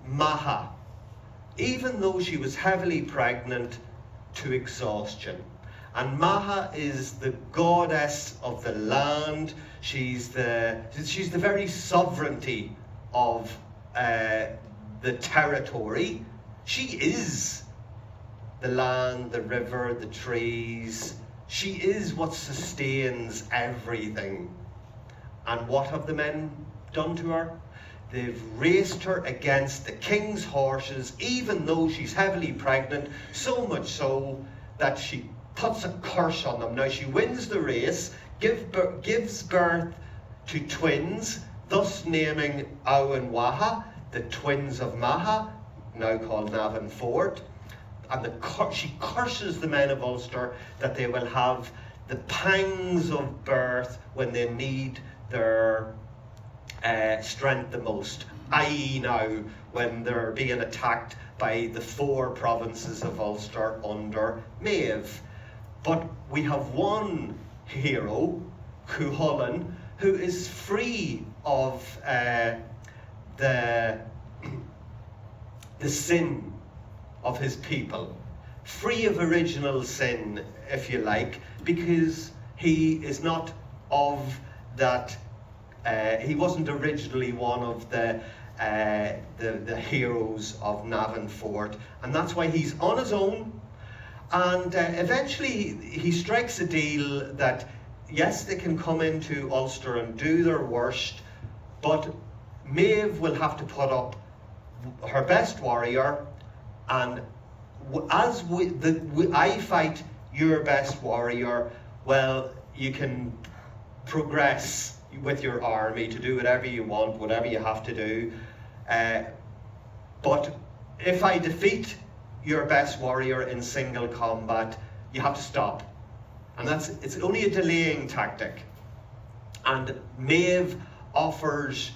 Maha, even though she was heavily pregnant, to exhaustion. And Maha is the goddess of the land. She's the very sovereignty of the territory. She is the land, the river, the trees. She is what sustains everything. And what have the men done to her? They've raced her against the king's horses, even though she's heavily pregnant, so much so that she puts a curse on them. Now she wins the race, gives birth to twins, thus naming Ó and Waha, the twins of Maha, now called Navan Fort. And she curses the men of Ulster that they will have the pangs of birth when they need their strength the most, i.e. now when they're being attacked by the 4 provinces of Ulster under Maeve. But we have one hero, Cuchulainn, who is free of the sin of his people, free of original sin, if you like, because he is not of that. He wasn't originally one of the heroes of Navan Fort, and that's why he's on his own. And eventually he strikes a deal that yes, they can come into Ulster and do their worst, but Maeve will have to put up her best warrior, and as I fight your best warrior, well, you can progress with your army to do whatever you want, whatever you have to do. But if I defeat your best warrior in single combat, you have to stop. And it's only a delaying tactic. And Maeve offers,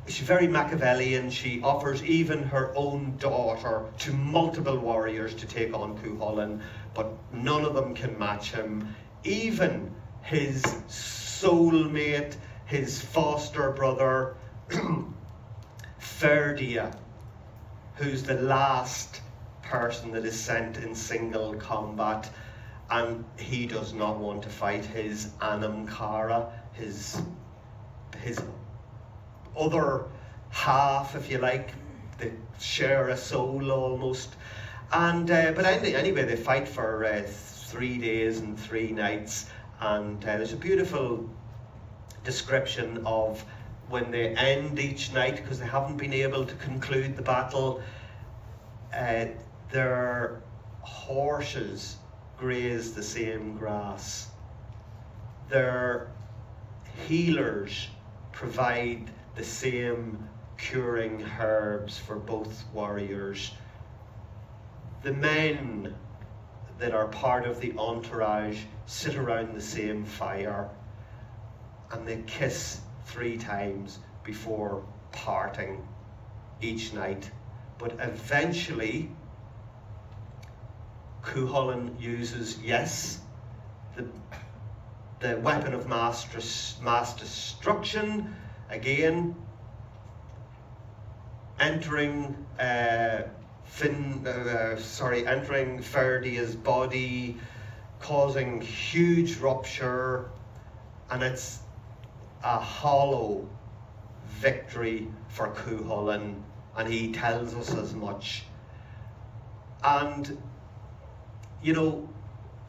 she's very Machiavellian, she offers even her own daughter to multiple warriors to take on Cuchulainn, but none of them can match him. Even his soulmate, his foster brother, Ferdia, who's the last person that is sent in single combat, and he does not want to fight his Anam Cara, his other half, if you like, they share a soul almost. And but anyway, they fight for 3 days and 3 nights, and there's a beautiful description of when they end each night, because they haven't been able to conclude the battle. Their horses graze the same grass. Their healers provide the same curing herbs for both warriors. The men that are part of the entourage sit around the same fire, and they kiss 3 times before parting each night. But eventually, Cuchulainn uses, yes, the weapon of mass destruction, again, entering Ferdia's body, causing huge rupture, and it's a hollow victory for Cuchulainn, and he tells us as much. And you know,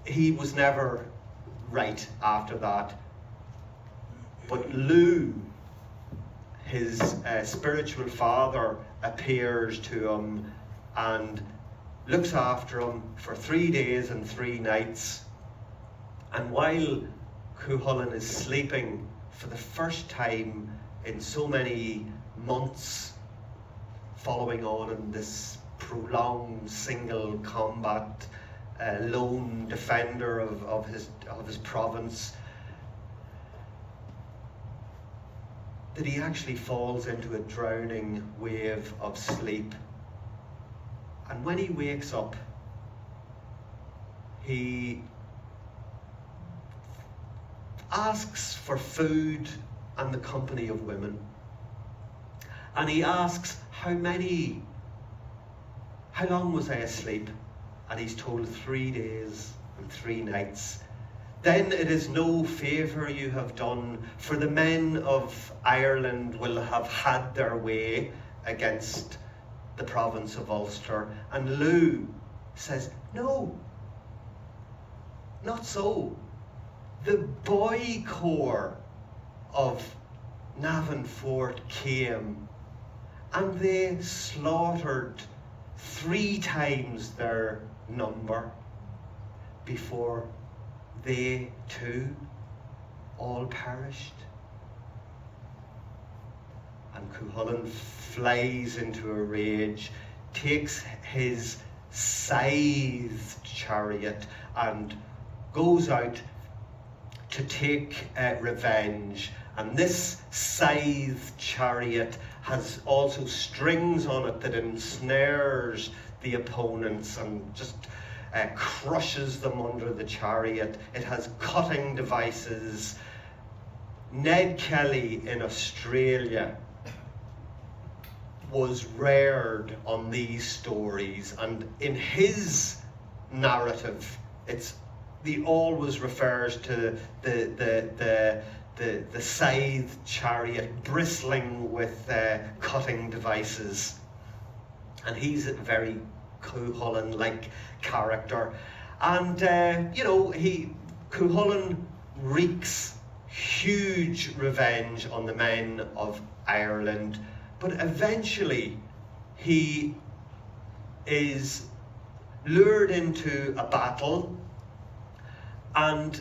he was never right after that, but Lugh, his spiritual father, appears to him and looks after him for 3 days and 3 nights. And while Cuchulainn is sleeping for the first time in so many months, following on in this prolonged single combat, lone defender of his province, that he actually falls into a drowning wave of sleep. And when he wakes up, he asks for food and the company of women. And he asks, how long was I asleep? And he's told 3 days and 3 nights. Then it is no favour you have done, for the men of Ireland will have had their way against the province of Ulster. And Lugh says, no, not so. The boy corps of Navan Fort came, and they slaughtered 3 times their number before they too all perished. And Cuchulainn flies into a rage, takes his scythed chariot and goes out to take revenge. And this scythed chariot has also strings on it that ensnares the opponents and just crushes them under the chariot. It has cutting devices. Ned Kelly in Australia was reared on these stories, and in his narrative, he always refers to the scythed chariot bristling with cutting devices, and he's a very Cuchulainn-like character. And Cuchulainn wreaks huge revenge on the men of Ireland, but eventually he is lured into a battle, and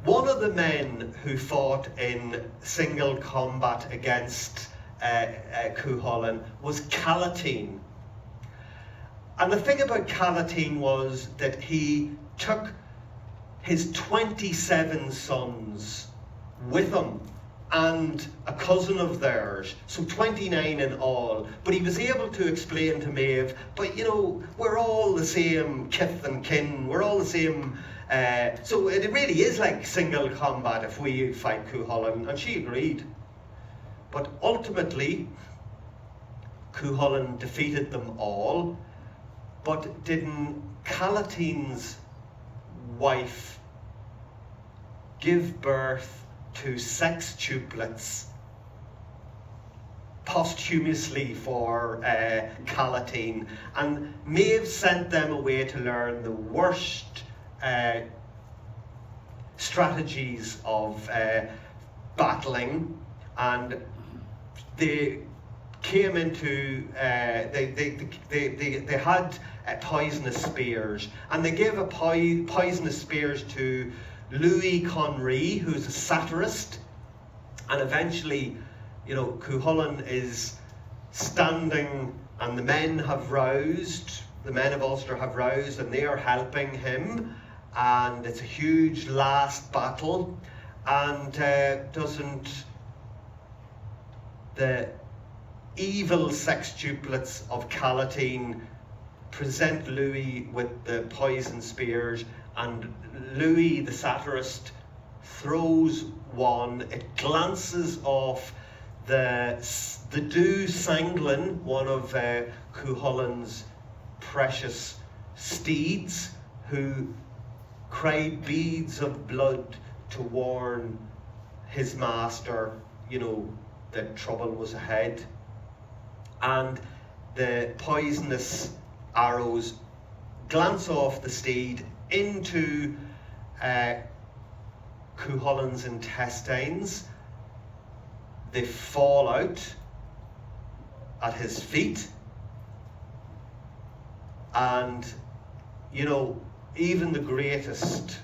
one of the men who fought in single combat against Cuchulainn was Cúchulainn. And the thing about Cúchulainn was that he took his 27 sons with him and a cousin of theirs, so 29 in all. But he was able to explain to Maeve, but you know, we're all the same kith and kin, we're all the same, so it really is like single combat if we fight Cuchulainn, and she agreed. But ultimately, Cuchulainn defeated them all, but didn't Cúchulainn's wife give birth to sextuplets? posthumously for Cuchulainn, and Maeve sent them away to learn the worst strategies of battling, and they came into they had poisonous spears, and they gave poisonous spears to Louis Conry, who's a satirist, and eventually, you know, Cuchulainn is standing, and the men have roused, the men of Ulster have roused, and they are helping him, and it's a huge last battle, and doesn't the evil sextuplets of Cuchulainn present Louis with the poison spears, and Louis the satirist throws one, it glances off the Dú Sanglin, one of Cuchulainn's precious steeds, who cried beads of blood to warn his master, you know, that trouble was ahead. And the poisonous arrows glance off the steed into Cuchulainn's intestines. They fall out at his feet, and you know, even the greatest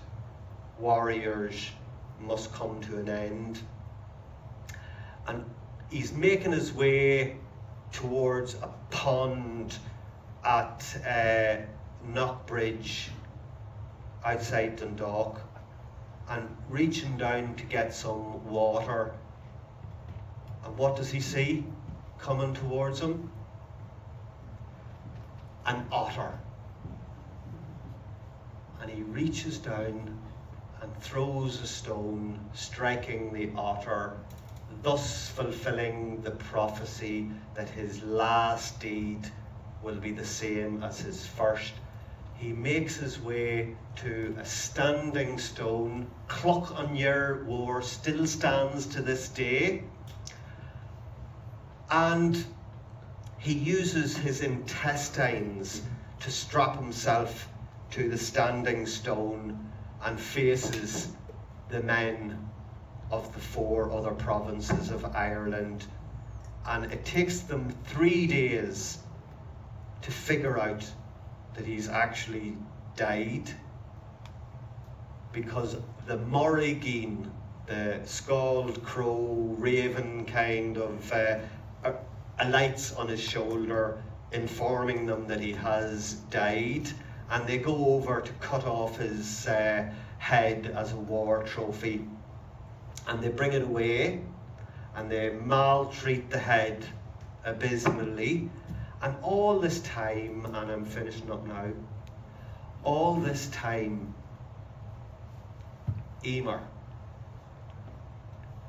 warriors must come to an end. And he's making his way towards a pond at Knockbridge outside Dundalk, and reaching down to get some water. And what does he see coming towards him? An otter. And he reaches down and throws a stone, striking the otter, thus fulfilling the prophecy that his last deed will be the same as his first. He makes his way to a standing stone. Cloch an Year War still stands to this day. And he uses his intestines to strap himself to the standing stone and faces the men of the 4 other provinces of Ireland. And it takes them 3 days to figure out that he's actually died, because the Morrigan, the scald, crow, raven kind of alights on his shoulder, informing them that he has died, and they go over to cut off his head as a war trophy, and they bring it away, and they maltreat the head abysmally. And all this time, and I'm finishing up now, all this time, Emer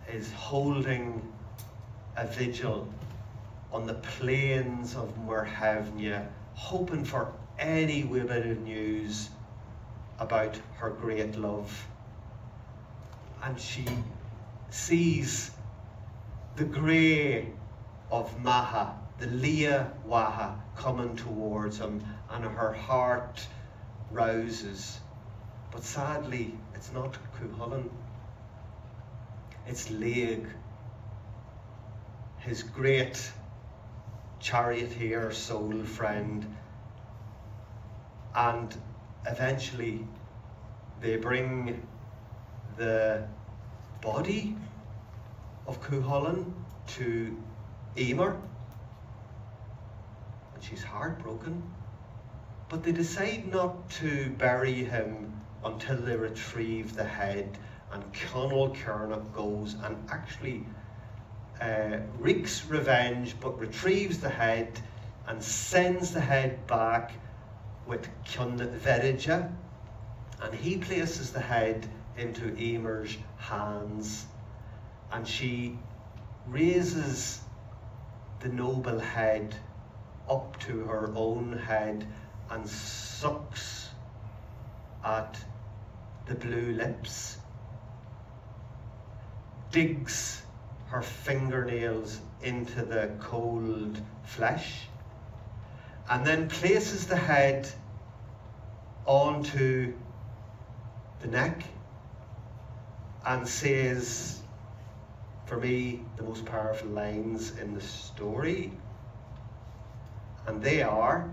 is holding a vigil on the plains of Muirhevnia, hoping for any wee bit of news about her great love. And she sees the grey of Maha, the Leah Waha, coming towards him, and her heart rouses. But sadly, it's not Cuchulainn. It's Leag, his great charioteer soul friend. And eventually they bring the body of Cuchulainn to Emer, and she's heartbroken. But they decide not to bury him until they retrieve the head, and Conall Cearnach goes and actually wreaks revenge, but retrieves the head and sends the head back with Cúnverige, and he places the head into Emer's hands, and she raises the noble head up to her own head and sucks at the blue lips, digs her fingernails into the cold flesh, and then places the head onto the neck and says, for me, the most powerful lines in the story. And they are,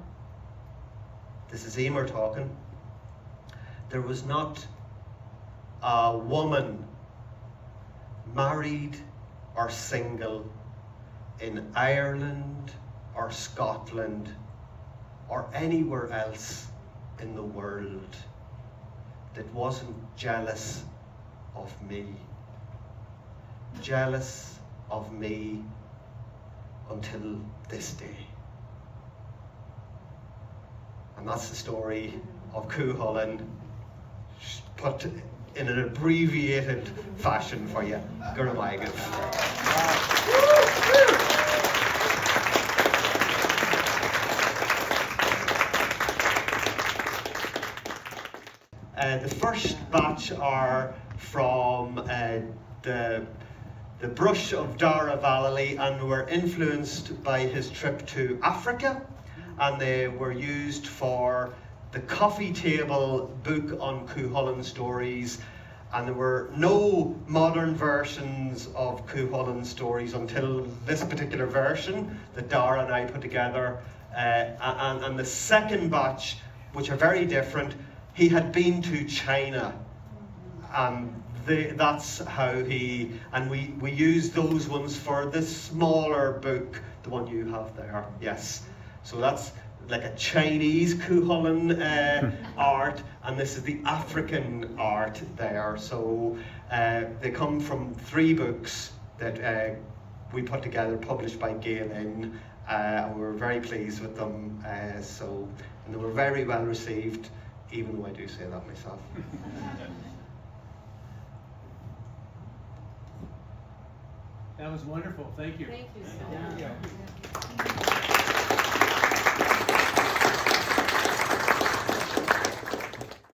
this is Emer talking, there was not a woman, married or single, in Ireland or Scotland or anywhere else in the world that wasn't jealous of me. Jealous of me until this day. And that's the story of Cuchulainn, put in an abbreviated fashion for you. Guramaigad. The first batch are from the brush of Dara Vallely, and were influenced by his trip to Africa, and they were used for the coffee table book on Cuchulainn stories, and there were no modern versions of Cuchulainn stories until this particular version that Dara and I put together, and the second batch, which are very different. He had been to China, and that's how he, and we used those ones for this smaller book, the one you have there, yes. So that's like a Chinese Cuchulainn art, and this is the African art there. So they come from 3 books that we put together, published by Gael Linn, and we were very pleased with them. And they were very well received, even though I do say that myself. That was wonderful. Thank you. Thank you so much.